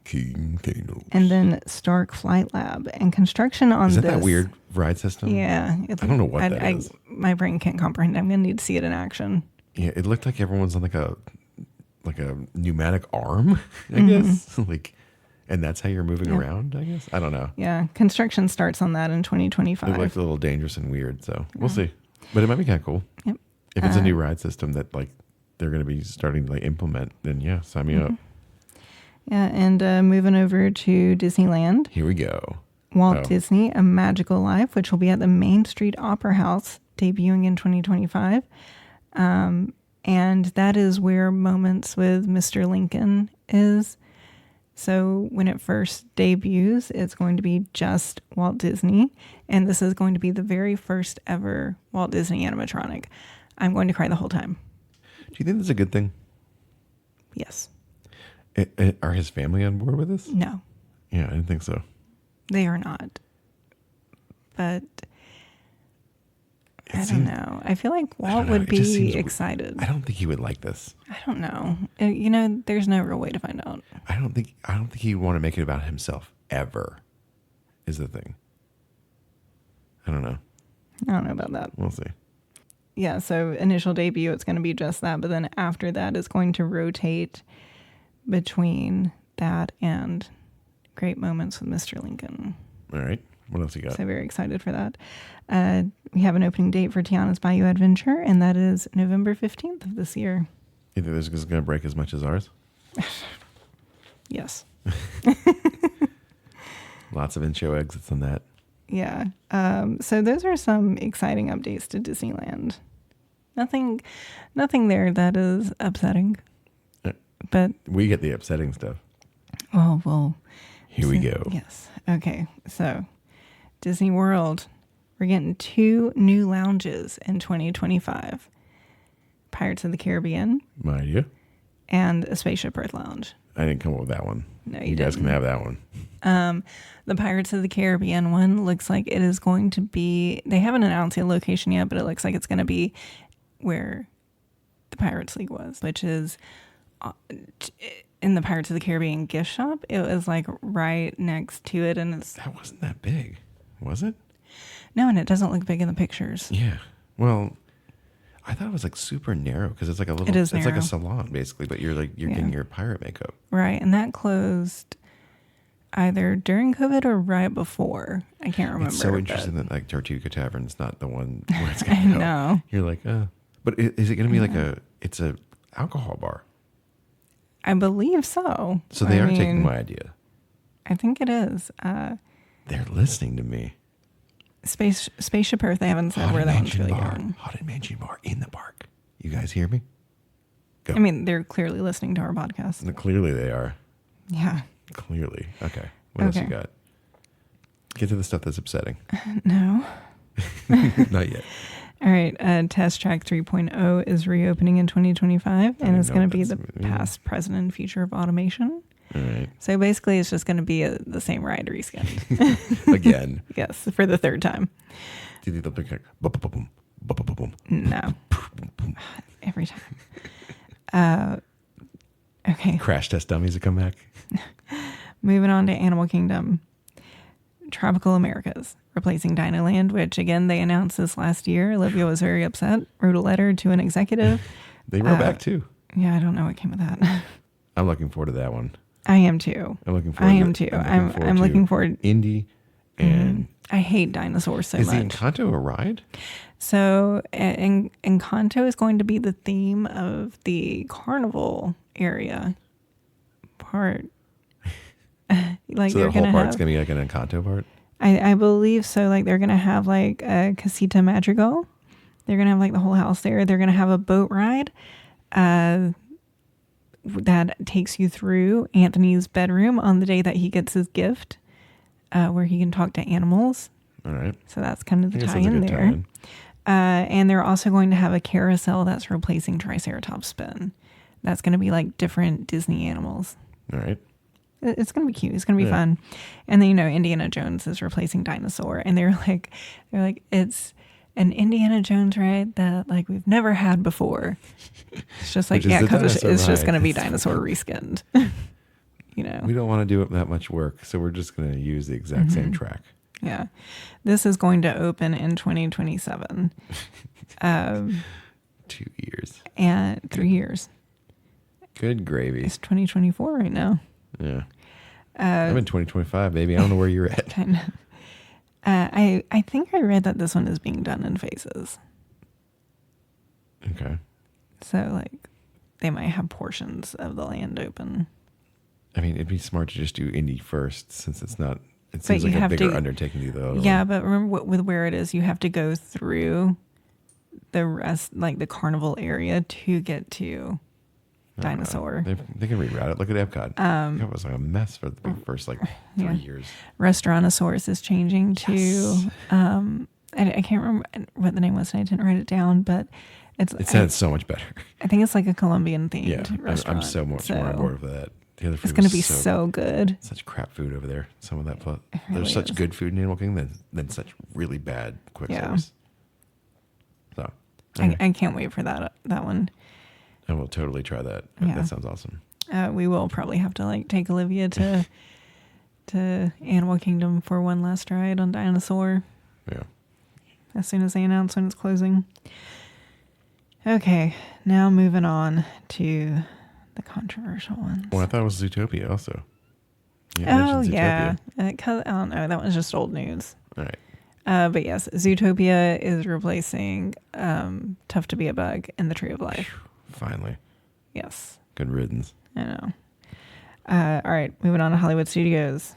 King Thanos. And then Stark Flight Lab. And construction on Is this. that weird ride system? Yeah. I don't know what that is. My brain can't comprehend it. I'm going to need to see it in action. Yeah, it looked like everyone's on like a pneumatic arm, I guess. Like, and that's how you're moving around, I guess. I don't know. Yeah. Construction starts on that in It 2025. looked a little dangerous and weird, so we'll see. But it might be kind of cool. Yep. If it's a new ride system that like they're going to be starting to like implement, then yeah, sign me up. Yeah, and moving over to Disneyland. Here we go. Walt Disney, A Magical Life, which will be at the Main Street Opera House, debuting in 2025. And that is where Moments with Mr. Lincoln is. So when it first debuts, it's going to be just Walt Disney. And this is going to be the very first ever Walt Disney animatronic. I'm going to cry the whole time. Do you think that's a good thing? Yes. Are his family on board with this? No, Yeah, I didn't think so. they are not. But I don't know. I feel like Walt would be excited. I don't think he would like this. I don't know. There's no real way to find out. I don't think he'd want to make it about himself ever. Is the thing. I don't know. I don't know about that. We'll see. Yeah, so initial debut, it's going to be just that. But then after that, it's going to rotate between that and Great Moments with Mr. Lincoln. All right. What else you got? So very excited for that. We have an opening date for Tiana's Bayou Adventure, and that is November 15th of this year. You think this is going to break as much as ours? Yes. Lots of in-show exits on that. Yeah. So those are some exciting updates to Disneyland. Nothing there that is upsetting. But we get the upsetting stuff. Oh, well. Here we go. Yes. Okay. So Disney World, we're getting 2 new lounges in 2025. Pirates of the Caribbean My idea. and a Spaceship Earth Lounge. I didn't come up with that one. No, you guys can have that one. The Pirates of the Caribbean one looks like it is going to be, they haven't announced the location yet, but it looks like it's going to be where the Pirates League was, which is in the Pirates of the Caribbean gift shop. It was like right next to it, and That wasn't that big, was it? No, and it doesn't look big in the pictures. Yeah. Well, I thought it was like super narrow because it's like a little. It is It's like narrow. a salon basically, but you're getting your pirate makeup. Right, and that closed either during COVID or right before. I can't remember. It's so interesting that like Tortuga Tavern's not the one where it's going to go. know. You're like, but is it going to be like it's a alcohol bar? I believe so. So they are taking my idea. I think it is. They're listening to me. Spaceship Earth, they haven't said where that one's really going. Haunted Mansion Bar in the park. You guys hear me? Go. I mean, they're clearly listening to our podcast. And clearly they are. Yeah. Clearly. Okay. What else you got? Get to the stuff that's upsetting. No. Not yet. All right. Test Track 3.0 is reopening in 2025, and it's going to be the past, present, and future of automation. All right. So basically, it's just going to be the same ride reskinned. Again. Yes, for the third time. Do you think they'll pick like No. Every time. Okay. Crash test dummies to come back? Moving on to Animal Kingdom. Tropical Americas, replacing Dinoland, which again, they announced this last year. Olivia was very upset, wrote a letter to an executive. They wrote back too. Yeah, I don't know what came of that. I'm looking forward to that one. I am too. I'm looking forward. I am too. I'm looking forward. Indy and I hate dinosaurs so is much. the Encanto a ride? So Encanto is going to be the theme of the carnival area part. Like So they're the whole gonna part's have, gonna be like an Encanto part. I believe so. Like they're gonna have like a Casita Madrigal. They're gonna have like the whole house there. They're gonna have a boat ride. That takes you through Anthony's bedroom on the day that he gets his gift, where he can talk to animals. All right. So that's kind of the I guess tie that's a in good there. tie-in. And they're also going to have a carousel that's replacing Triceratops Spin. That's going to be like different Disney animals. All right. It's going to be cute. It's going to be fun. And then, Indiana Jones is replacing Dinosaur. And they're like, it's an Indiana Jones ride that like we've never had before. It's just like, yeah, because it's just going to be dinosaur reskinned. We don't want to do it that much work, so we're just going to use the exact same track. Yeah. This is going to open in 2027. 2 years. And 3 years. Good gravy. It's 2024 right now. Yeah. I'm in 2025, baby. I don't know where you're at. Kind of. I think I read that this one is being done in phases. Okay. So, like, they might have portions of the land open. I mean, it'd be smart to just do Indy first, since it seems like a bigger undertaking to do the other Yeah, one. but remember with where it is, you have to go through the rest, like the carnival area, to get to Dinosaur. They can reroute it. Look at Epcot. It was like a mess for the first 3 years. Restaurantosaurus is changing to I can't remember what the name was, and I didn't write it down, but It sounds so much better. I think it's like a Colombian themed restaurant. I'm so much more on board with that. The other food it's going to be was so good. Such crap food over there. Some of that. Really There's such is. good food in Animal Kingdom than such really bad quick service. So I can't wait for that one. I will totally try that. Yeah. That sounds awesome. We will probably have to like take Olivia to Animal Kingdom for one last ride on Dinosaur. Yeah. As soon as they announce when it's closing. Okay, now moving on to the controversial ones. Well, I thought it was Zootopia also. You Oh mentioned yeah, Zootopia. 'cause I don't know. That was just old news. All right. But yes, Zootopia is replacing Tough to Be a Bug in the Tree of Life. Finally. Yes, Good riddance. I know. All right, moving on to Hollywood Studios.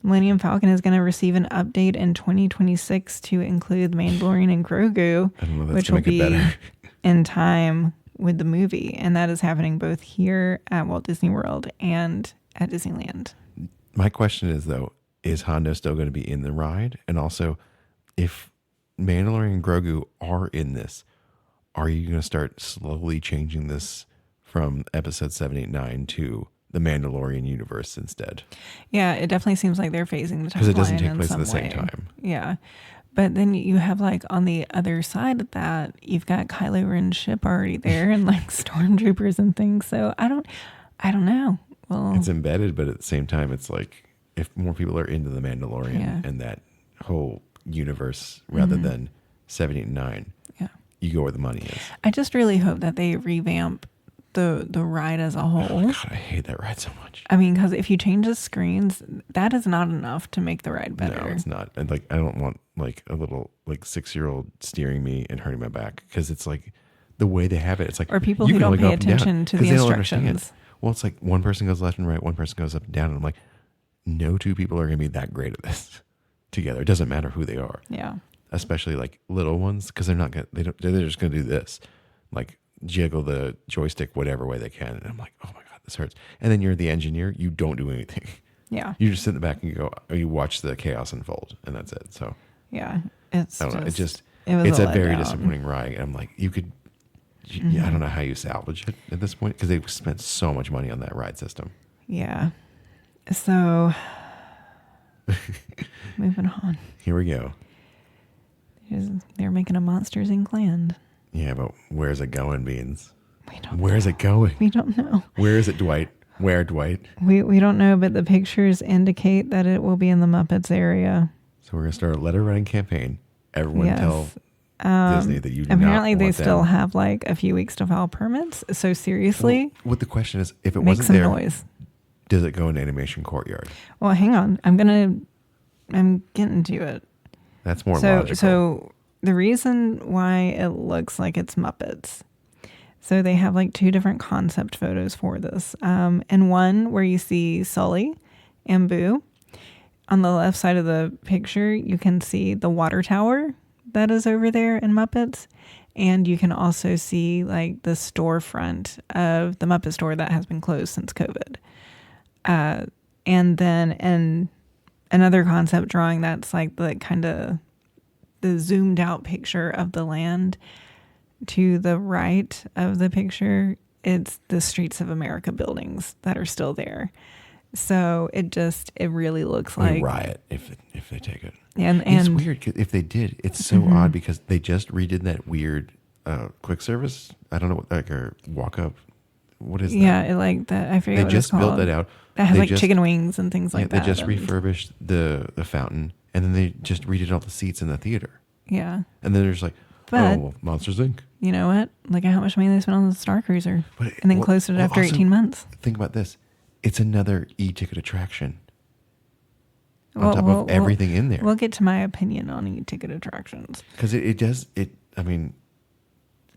Millennium Falcon is going to receive an update in 2026 to include The Mandalorian and Grogu, I don't know if that's which going will to make it be better. in time with the movie. And that is happening both here at Walt Disney World and at Disneyland. My question is, though, is Hondo still going to be in the ride? And also, if Mandalorian and Grogu are in this, are you going to start slowly changing this from episode 7, 8, 9 to the Mandalorian universe instead? Yeah, it definitely seems like they're phasing the timeline. Because it doesn't take place in at the some same way. time. Yeah. But then you have like on the other side of that, you've got Kylo Ren's ship already there and like stormtroopers and things. So I don't know. Well, It's embedded, but at the same time, it's like if more people are into the Mandalorian and that whole universe rather than 7, 8, 9, you go where the money is. I just really hope that they revamp the ride as a whole. Oh my God, I hate that ride so much. I mean, because if you change the screens, that is not enough to make the ride better. No, it's not. And like, I don't want like a little like 6-year-old steering me and hurting my back, because it's like the way they have it. It's like, Or people you who can don't only go pay up and down, attention to 'cause the they don't understand. instructions. Well, it's like one person goes left and right, one person goes up and down, and I'm like, no two people are going to be that great at this together. It doesn't matter who they are. Yeah. Especially like little ones, because they're just going to do this, like jiggle the joystick whatever way they can, and I'm like, oh my God, this hurts. And then you're the engineer, you don't do anything. Yeah. You just sit in the back and you go, or you watch the chaos unfold, and that's it. So Yeah. It's I don't know. It's was a very letdown. disappointing ride, and I'm like, I don't know how you salvage it at this point, because they spent so much money on that ride system. Yeah. So moving on. Here we go. They're making a Monsters Inc. land. Yeah, but where's it going, Beans? Where's it going? We don't know. Where is it, Dwight? Where, Dwight? We don't know, but the pictures indicate that it will be in the Muppets area. So we're gonna start a letter writing campaign. Everyone Yes. tell Disney that you do Apparently, not they want still them. have like a few weeks to file permits. So seriously, Well, what the question is, if it make wasn't some there, noise. does it go in Animation Courtyard? Well, hang on. I'm getting to it. That's more So logical. so the reason why it looks like it's Muppets. So they have like 2 different concept photos for this. And one where you see Sully and Boo. On the left side of the picture, you can see the water tower that is over there in Muppets. And you can also see like the storefront of the Muppet store that has been closed since COVID. And then another concept drawing that's like the kind of the zoomed out picture of the land. To the right of the picture, it's the Streets of America buildings that are still there. So it really looks like riot if they take it. And it's weird 'cause if they did. It's so odd because they just redid that weird quick service. I don't know what, like, or walk up. What is that? Yeah, like that. I forget. They what just it's called. built that out. That has like chicken wings and things like that. They just refurbished the fountain, and then they just redid all the seats in the theater. Yeah. And then there's like, well, Monsters Inc. You know what? Look at how much money they spent on the Star Cruiser, and then closed it after 18 months. Think about this. It's another e-ticket attraction on top of everything in there. We'll get to my opinion on e-ticket attractions. Because I mean,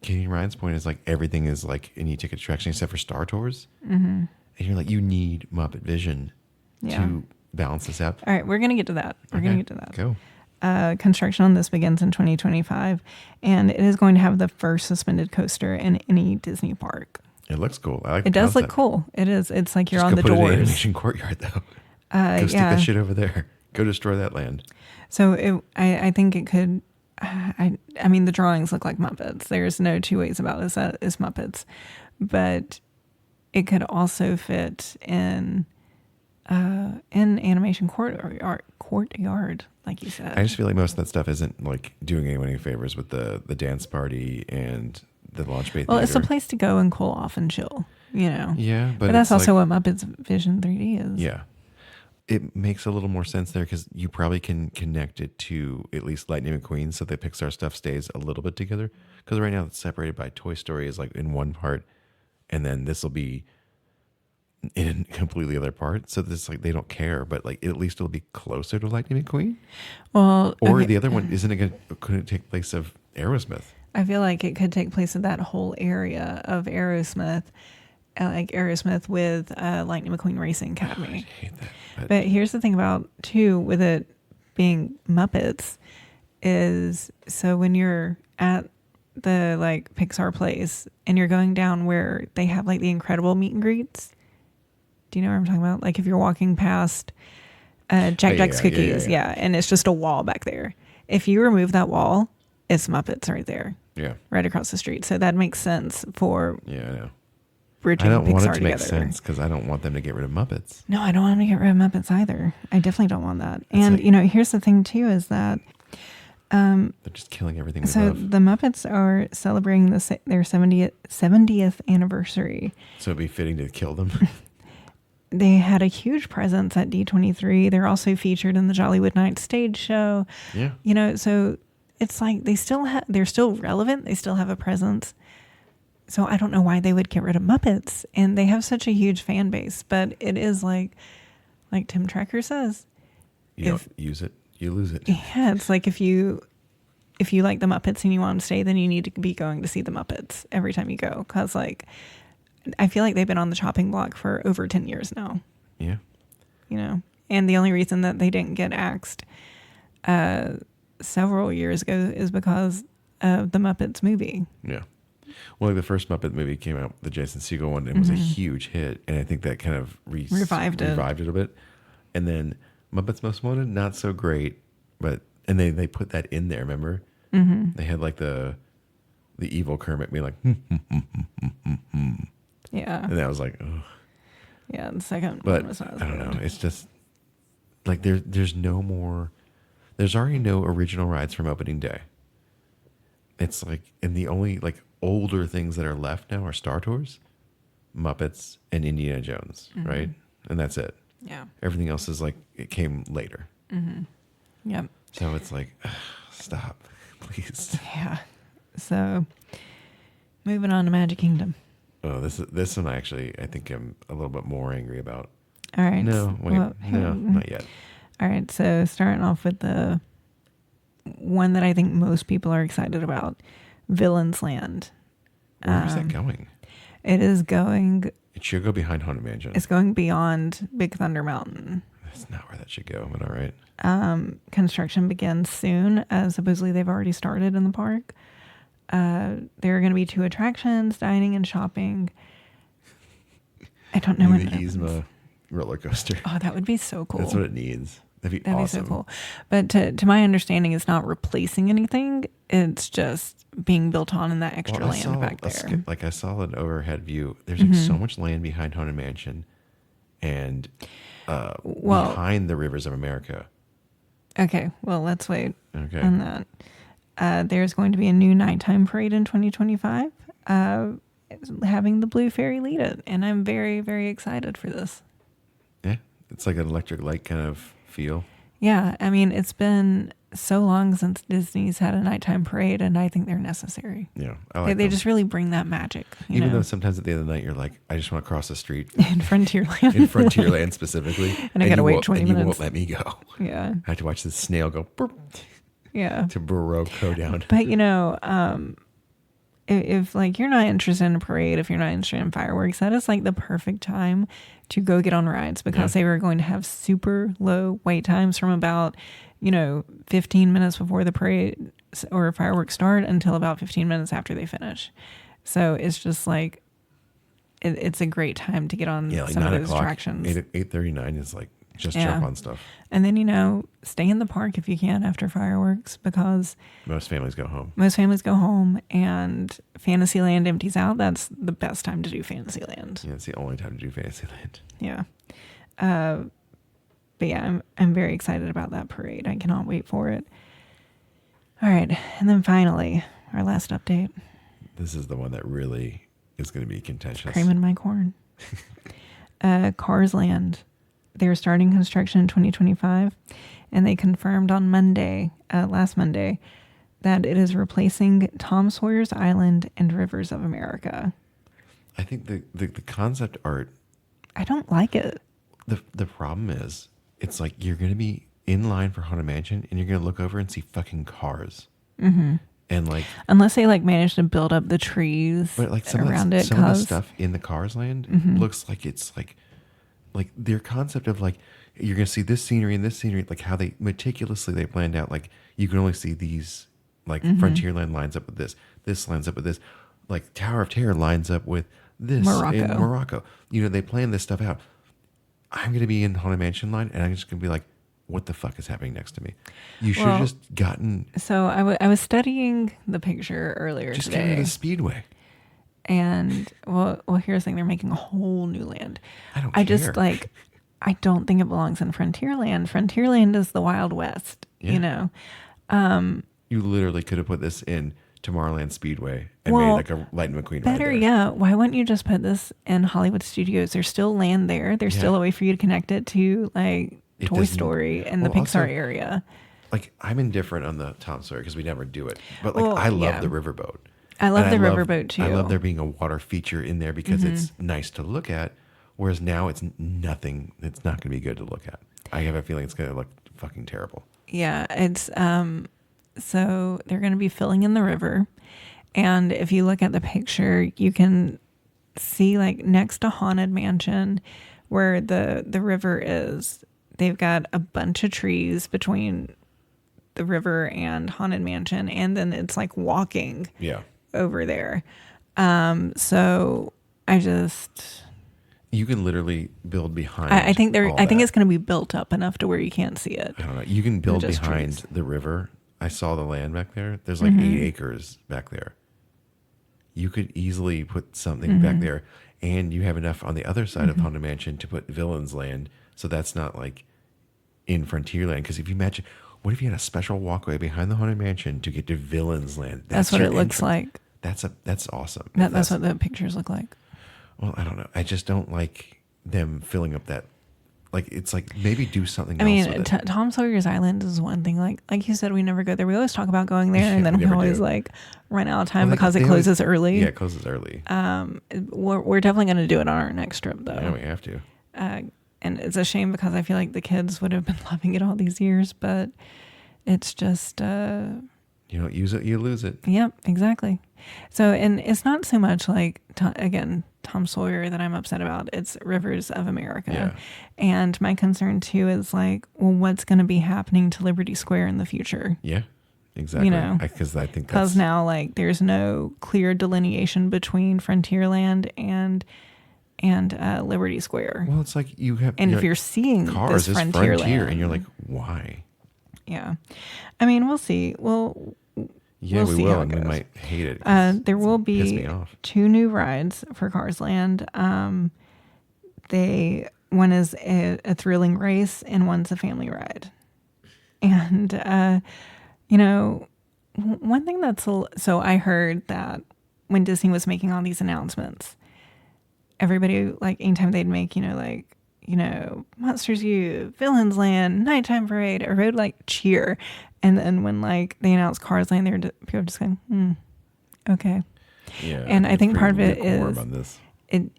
Katie and Ryan's point is like everything is like an e-ticket attraction except for Star Tours. Mm-hmm. And you're like, you need Muppet Vision to balance this out. All right, we're going to get to that. We're going to get to that. Go. Construction on this begins in 2025, and it is going to have the first suspended coaster in any Disney park. It looks cool. I like it. Does look cool. It is. It's like you're on the doors. Put it in Animation Courtyard, though. Go stick that shit over there. Go destroy that land. So I think it could. I mean, the drawings look like Muppets. There's no two ways about it. That is Muppets, but it could also fit in Animation Courtyard, like you said. I just feel like most of that stuff isn't like doing anyone any favors with the dance party and the launch bay. Well, it's a place to go and cool off and chill, you know. Yeah, but that's also what Muppets Vision 3D is. Yeah, it makes a little more sense there because you probably can connect it to at least Lightning McQueen, so that Pixar stuff stays a little bit together. Because right now it's separated by Toy Story is like in one part, and then this will be in a completely other part. So this like they don't care, but like at least it'll be closer to Lightning McQueen. Well, or the other one couldn't it take place of Aerosmith? I feel like it could take place in that whole area of Aerosmith, like Aerosmith with Lightning McQueen Racing Academy. I hate that. But here's the thing about too with it being Muppets is so when you're at the like Pixar place and you're going down where they have like the Incredible meet and greets. Do you know what I'm talking about? Like if you're walking past Jack's Cookies, and it's just a wall back there. If you remove that wall, it's Muppets right there. Yeah. Right across the street. So that makes sense for I know. bridging Pixar together. I don't want it to make sense because I don't want them to get rid of Muppets. No, I don't want them to get rid of Muppets either. I definitely don't want that. And, here's the thing too is that they're just killing everything. So the Muppets are celebrating their 70th anniversary. So it'd be fitting to kill them. They had a huge presence at D23. They're also featured in the Jollywood Nights stage show. Yeah. So it's like they're still relevant. They still have a presence. So I don't know why they would get rid of Muppets. And they have such a huge fan base. But it is like Tim Tracker says. You don't use it, you lose it. Yeah, it's like if you like the Muppets and you want to stay, then you need to be going to see the Muppets every time you go. Because I feel like they've been on the chopping block for over 10 years now. Yeah. And the only reason that they didn't get axed several years ago is because of the Muppets movie. Yeah. Well, like the first Muppet movie came out, the Jason Segel one, and was a huge hit. And I think that kind of revived it a bit. And then Muppets Most Wanted, not so great. And they put that in there, remember? Mm-hmm. They had like the evil Kermit being like, Yeah. And that was like, oh. Yeah, the second one was not as I don't good. know. It's just like there's no more. There's already no original rides from opening day. It's like, and the only like older things that are left now are Star Tours, Muppets, and Indiana Jones, right? And that's it. Yeah. Everything else is like it came later. Mm-hmm. Yep. So it's like, stop, please. Yeah. So moving on to Magic Kingdom. Oh, this one I think I'm a little bit more angry about. All right. No, wait, no, not yet. All right. So starting off with the one that I think most people are excited about, Villain's Land. Where is that going? It is going. It should go behind Haunted Mansion. It's going beyond Big Thunder Mountain. That's not where that should go, but all right. Construction begins soon, as supposedly they've already started in the park. There are going to be 2 attractions, dining and shopping. I don't know when the Yzma roller coaster. Oh, that would be so cool. That's what it needs. That'd be That'd awesome. be so cool. But to my understanding, it's not replacing anything. It's just being built on in that extra Well, land back there. I saw an overhead view. There's like so much land behind Haunted Mansion and Well- behind the rivers of America. Okay, well, let's wait Okay. on that. There's going to be a new nighttime parade in 2025, having the Blue Fairy lead it. And I'm very, very excited for this. Yeah. It's like an electric light kind of feel. Yeah, I mean, it's been so long since Disney's had a nighttime parade, and I think they're necessary. Yeah. I like They them. just really bring that magic. Even though sometimes at the end of the night you're like, I just want to cross the street in Frontierland. in Frontierland specifically. And I gotta you wait won't- 20 and minutes. You won't let me go. Yeah, I have to watch the snail go burp yeah. to Baroque down. But if like you're not interested in a parade, if you're not interested in fireworks, that is like the perfect time to go get on rides because they were going to have super low wait times from about 15 minutes before the parade or fireworks start until about 15 minutes after they finish. So it's just like it's a great time to get on Yeah, like some of 9 those o'clock. attractions. 8:39 is like just jump on stuff. And then stay in the park if you can after fireworks because Most families go home. most families go home and Fantasyland empties out. That's the best time to do Fantasyland. Yeah, it's the only time to do Fantasyland. Yeah. But yeah, I'm very excited about that parade. I cannot wait for it. All right. And then finally, our last update. This is the one that really is going to be contentious. Creaming my corn. Cars Land. They're starting construction in 2025. And they confirmed on Monday, last Monday, that it is replacing Tom Sawyer's Island and Rivers of America. I think the concept art, I don't like it. the problem is, it's like you're going to be in line for Haunted Mansion and you're going to look over and see fucking cars. Mm-hmm. And like, Unless they like manage to build up the trees but like around it. some of the stuff in the Cars Land looks like it's like their concept of like, you're going to see this scenery and this scenery, like how they meticulously they planned out, like you can only see these, like Frontierland lines up with this lines up with this, like Tower of Terror lines up with this in Morocco. They plan this stuff out. I'm going to be in Haunted Mansion line and I'm just going to be like, what the fuck is happening next to me? You should have just gotten... So I was studying the picture earlier just today. get to the Speedway. And well, here's the thing. They're making a whole new land. I don't I care. just I don't think it belongs in Frontierland. Frontierland is the Wild West, You literally could have put this in Tomorrowland Speedway and made like a Lightning McQueen Better, ride there. yeah. Why wouldn't you just put this in Hollywood Studios? There's still land there. There's still a way for you to connect it to like Toy Story and the Pixar also, area. Like, I'm indifferent on the Tom Sawyer because we never do it. But like, I love the riverboat. I love the riverboat too. I love there being a water feature in there because it's nice to look at. Whereas now it's nothing. It's not going to be good to look at. I have a feeling it's going to look fucking terrible. Yeah, it's so they're going to be filling in the river, and if you look at the picture, you can see like next to Haunted Mansion, where the river is. They've got a bunch of trees between the river and Haunted Mansion, and then it's like walking over there. So I just. You can literally build behind. I think I think it's going to be built up enough to where you can't see it. I don't know. You can build behind trees. the river. I saw the land back there. There's like 8 acres back there. You could easily put something back there, and you have enough on the other side of Haunted Mansion to put Villain's Land. So that's not like in Frontierland. Because if you imagine, what if you had a special walkway behind the Haunted Mansion to get to Villain's Land? That's what your it looks entrance. like. That's awesome. That's what the pictures look like. Well, I don't know. I just don't like them filling up that. Like, it's like, maybe do something else I mean, with it. Tom Sawyer's Island is one thing. Like you said, we never go there. We always talk about going there, and then we always like run out of time because it closes early. Yeah, it closes early. We're definitely going to do it on our next trip, though. Yeah, we have to. And it's a shame because I feel like the kids would have been loving it all these years, but it's just... you don't use it, you lose it. Yep, exactly. So, and it's not so much like, again, Tom Sawyer that I'm upset about. It's Rivers of America. Yeah. And my concern too is like, well, what's going to be happening to Liberty Square in the future? Yeah, exactly. Because I think because now like there's no clear delineation between Frontierland and and Liberty Square. Well, it's like you have, And if like, you're seeing cars this is frontier frontier, land, and you're like, why? yeah, I mean, we'll see. We'll Yeah, we see will, how it and we goes. might hate it. 'Cause There will piss be me off. 2 new rides for Cars Land. One is a thrilling race, and one's a family ride. And one thing so I heard that when Disney was making all these announcements, everybody, like, anytime they'd make, Monsters U, Villains Land, Nighttime Parade, everybody would, like, cheer. And then when, like, they announced Cars Land, people were just going, okay. Yeah, And I think pretty part of it lukewarm is on this.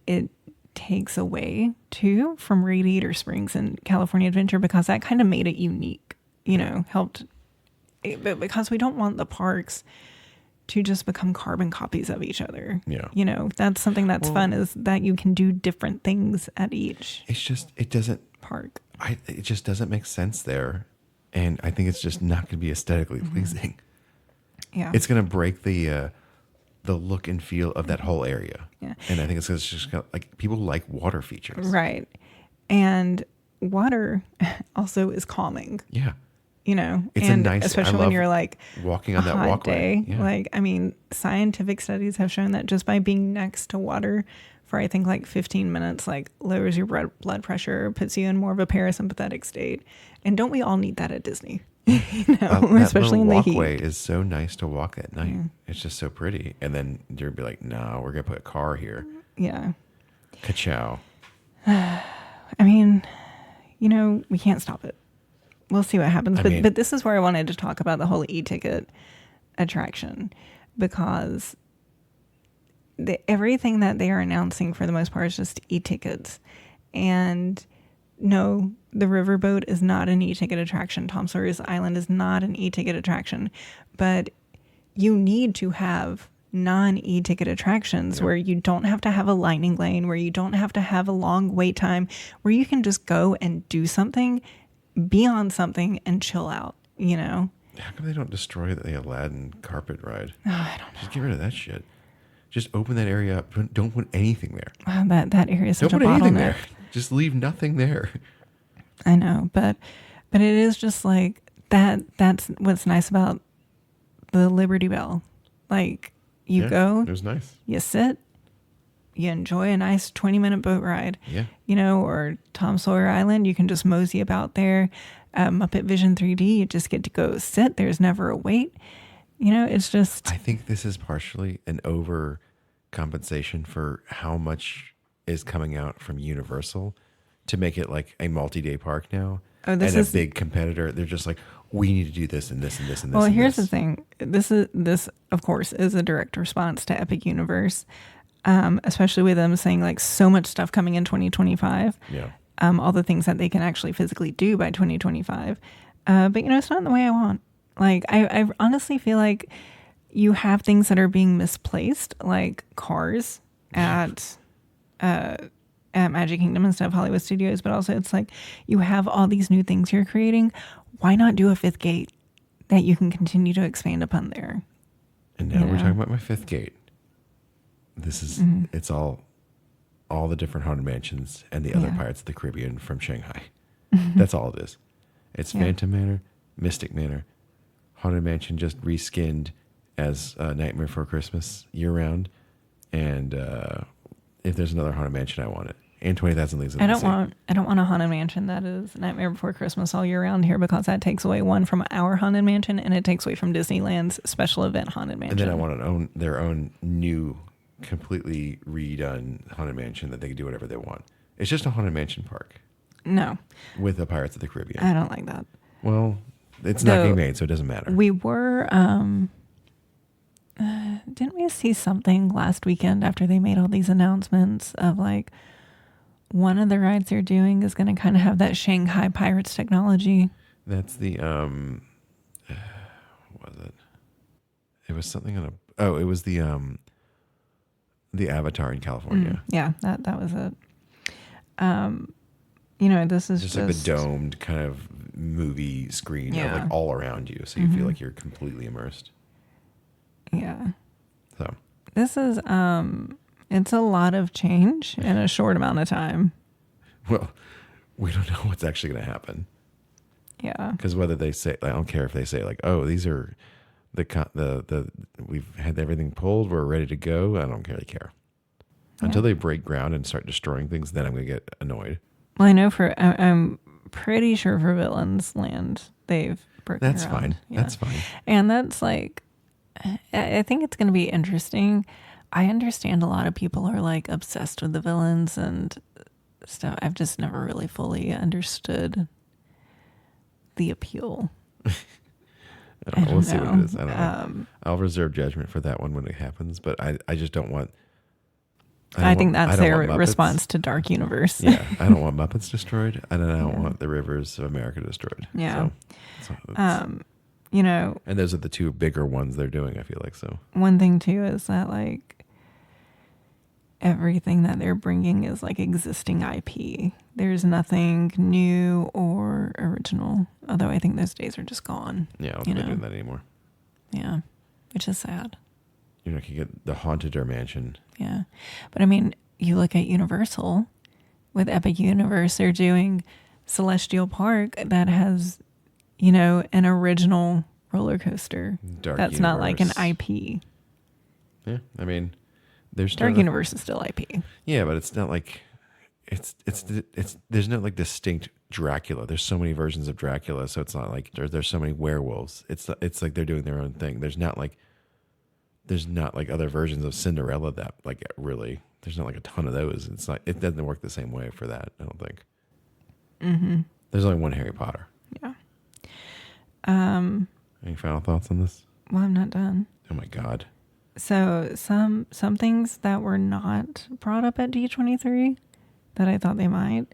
it takes away too from Radiator Springs and California Adventure, because that kind of made it unique, helped. But because we don't want the parks to just become carbon copies of each other. Yeah. That's something that's fun, is that you can do different things at each It's just, it doesn't, park. it just doesn't make sense there. And I think it's just not going to be aesthetically pleasing. Yeah. It's going to break the look and feel of that whole area. Yeah. And I think it's just gonna, like, people like water features. Right. And water also is calming. Yeah. and It's a nice, especially I when love you're like walking on that hot walkway. day. Yeah. Like, I mean, scientific studies have shown that just by being next to water for, I think, like 15 minutes, like, lowers your blood pressure, puts you in more of a parasympathetic state. And don't we all need that at Disney? That Especially in the heat. walkway is so nice to walk at night. It's just so pretty. And then you'll be like, no, we're going to put a car here. Yeah. Ka-chow. I mean, we can't stop it. We'll see what happens. But this is where I wanted to talk about the whole e-ticket attraction, because everything that they are announcing for the most part is just e-tickets. And no, the riverboat is not an e-ticket attraction. Tom Sawyer's Island is not an e-ticket attraction. But you need to have non-e-ticket attractions where you don't have to have a lightning lane, where you don't have to have a long wait time, where you can just go and do something, be on something, and chill out, How come they don't destroy the Aladdin carpet ride? Oh, I don't know. Just get rid of that shit. Just open that area up. Don't put anything there. That area is such Don't a put anything bottleneck. there. Just leave nothing there. I know, but it is just like that. That's what's nice about the Liberty Bell. Like, you go, It was nice. you sit, you enjoy a nice 20-minute boat ride. Yeah. Or Tom Sawyer Island, you can just mosey about there. Muppet Vision 3D, you just get to go sit. There's never a wait. It's just. I think this is partially an overcompensation for how much is coming out from Universal to make it like a multi-day park now. Oh, this and is a big competitor. They're just like, we need to do this and this and this and this. Well, and here's this. the thing. This of course is a direct response to Epic Universe, especially with them saying, like, so much stuff coming in 2025. Yeah. All the things that they can actually physically do by 2025. But it's not the way I want. Like, I honestly feel like you have things that are being misplaced, like cars at Magic Kingdom instead of Hollywood Studios. But also, it's like, you have all these new things you're creating. Why not do a fifth gate that you can continue to expand upon there? And now we're talking about my fifth gate. This is, it's all the different Haunted Mansions and the other Pirates of the Caribbean from Shanghai. That's all it is. It's Phantom Manor, Mystic Manor, Haunted Mansion just reskinned as Nightmare Before Christmas year round. And if there's another Haunted Mansion, I want it. And 20,000 Leagues Under the Sea. I don't want a Haunted Mansion that is Nightmare Before Christmas all year round here, because that takes away one from our Haunted Mansion, and it takes away from Disneyland's special event Haunted Mansion. And then I want their own new, completely redone Haunted Mansion that they can do whatever they want. It's just a Haunted Mansion park. No. With the Pirates of the Caribbean. I don't like that. Well, it's not getting made, so it doesn't matter. We were, didn't we see something last weekend after they made all these announcements of, like, one of the rides they're doing is going to kind of have that Shanghai Pirates technology? That's the, what was it? It was something on it was the Avatar in California. Yeah, that was it. This is just like the domed kind of movie screen of, like, all around you, so you feel like you're completely immersed. Yeah. So This is It's a lot of change in a short amount of time. Well, we don't know what's actually going to happen. Yeah. Because whether they say, I don't care if they say like, oh, these are the we've had everything pulled, we're ready to go. I don't really care. Until they break ground and start destroying things, then I'm going to get annoyed. Well, I know I'm pretty sure for Villains Land, they've broken That's ground. fine. Yeah. That's fine. And that's like, I think it's going to be interesting. I understand a lot of people are like obsessed with the villains and stuff. I've just never really fully understood the appeal. I don't know. We'll see what it is. I don't know. I'll reserve judgment for that one when it happens, but I just don't want. I think that's their response to Dark Universe. Yeah, I don't want Muppets destroyed, and I don't want the rivers of America destroyed. Yeah. So and those are the two bigger ones they're doing, I feel like. So one thing too is that like everything that they're bringing is like existing IP. There's nothing new or original. Although I think those days are just gone. Yeah, I don't think they're doing that anymore. Yeah, which is sad. You're not gonna get the Haunted Mansion. Yeah, but I mean, you look at Universal with Epic Universe. They're doing Celestial Park that has, an original roller coaster. That's not like an IP. Yeah, I mean, there's Dark Universe is still IP. Yeah, but it's not like it's there's no like distinct Dracula. There's so many versions of Dracula, so it's not like there's so many werewolves. It's like they're doing their own thing. There's not like other versions of Cinderella that like really. There's not like a ton of those. It doesn't work the same way for that. I don't think. Mm-hmm. There's only one Harry Potter. Yeah. Any final thoughts on this? Well, I'm not done. Oh my God. So some things that were not brought up at D23 that I thought they might.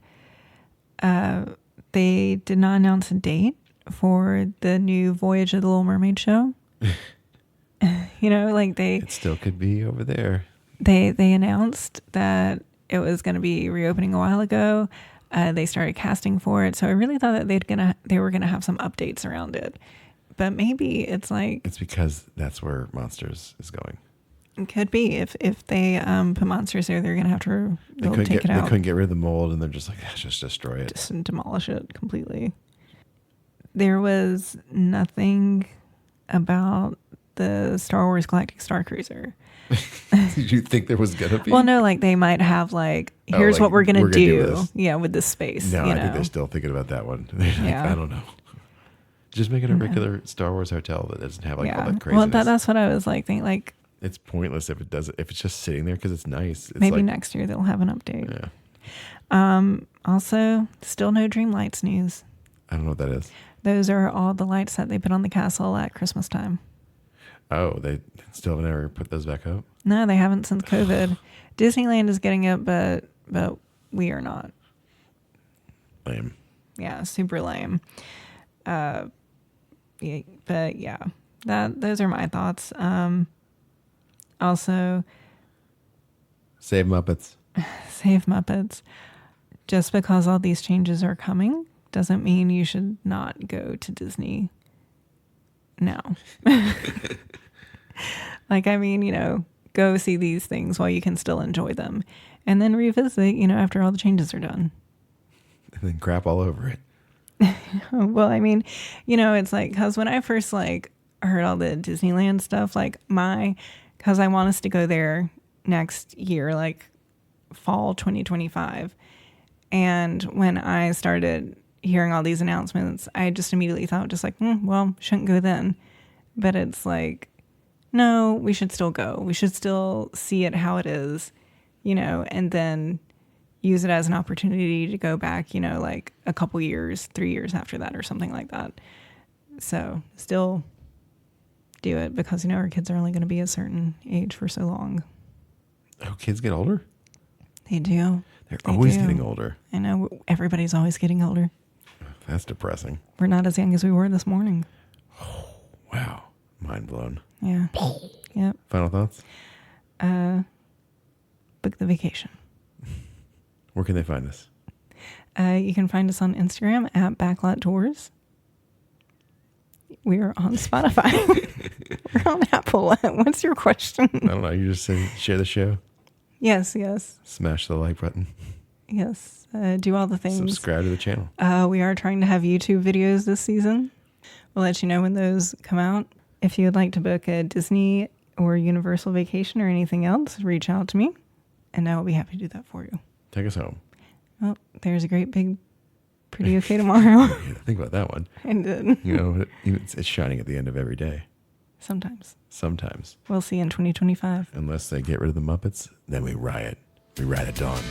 They did not announce a date for the new Voyage of the Little Mermaid show. It still could be over there. They announced that it was going to be reopening a while ago. They started casting for it, so I really thought that they were gonna have some updates around it. But maybe it's because that's where Monsters is going. It could be if they put Monsters there, they're gonna have to take it out. They couldn't get rid of the mold, and they're just like, just destroy it, just demolish it completely. There was nothing about the Star Wars Galactic Star Cruiser. Did you think there was gonna be? Well, no, like they might have here's what we're gonna do. Yeah, with the space. No, I think they're still thinking about that one. I don't know. Just make it a regular Star Wars hotel that doesn't have all that craziness. Well, that's what I was thinking. It's pointless if it doesn't. If it's just sitting there because it's nice. It's maybe next year they'll have an update. Yeah. Also, still no dream lights news. I don't know what that is. Those are all the lights that they put on the castle at Christmas time. Oh, they still have never put those back up? No, they haven't since COVID. Disneyland is getting it, but we are not. Lame. Yeah, super lame. Those are my thoughts. Also, save Muppets. Save Muppets. Just because all these changes are coming doesn't mean you should not go to Disney now. Go see these things while you can still enjoy them, and then revisit, after all the changes are done. And then crap all over it. Well, it's because when I first heard all the Disneyland stuff, because I want us to go there next year, fall 2025. And when I started hearing all these announcements, I just immediately thought shouldn't go then. But it's no, we should still go. We should still see it how it is, and then use it as an opportunity to go back, a couple years, 3 years after that or something like that. So still do it because, our kids are only going to be a certain age for so long. Oh, kids get older? They do. They're always getting older. I know. Everybody's always getting older. That's depressing. We're not as young as we were this morning. Oh, wow. Mind blown. Yeah. Yep. Final thoughts? Book the vacation. Where can they find us? You can find us on Instagram at Backlot Tours. We are on Spotify. We're on Apple. What's your question? I don't know. You just say share the show. Yes, yes, Smash the like button. yes. Do all the things. Subscribe to the channel. We are trying to have YouTube videos this season. We'll let you know when those come out. If you would like to book a Disney or Universal vacation or anything else, reach out to me, and I will be happy to do that for you. Take us home. Well, there's a great big Pretty Okay Tomorrow. Think about that one. I did. You know, it's shining at the end of every day. Sometimes. Sometimes. We'll see you in 2025. Unless they get rid of the Muppets, then we riot. We ride at dawn.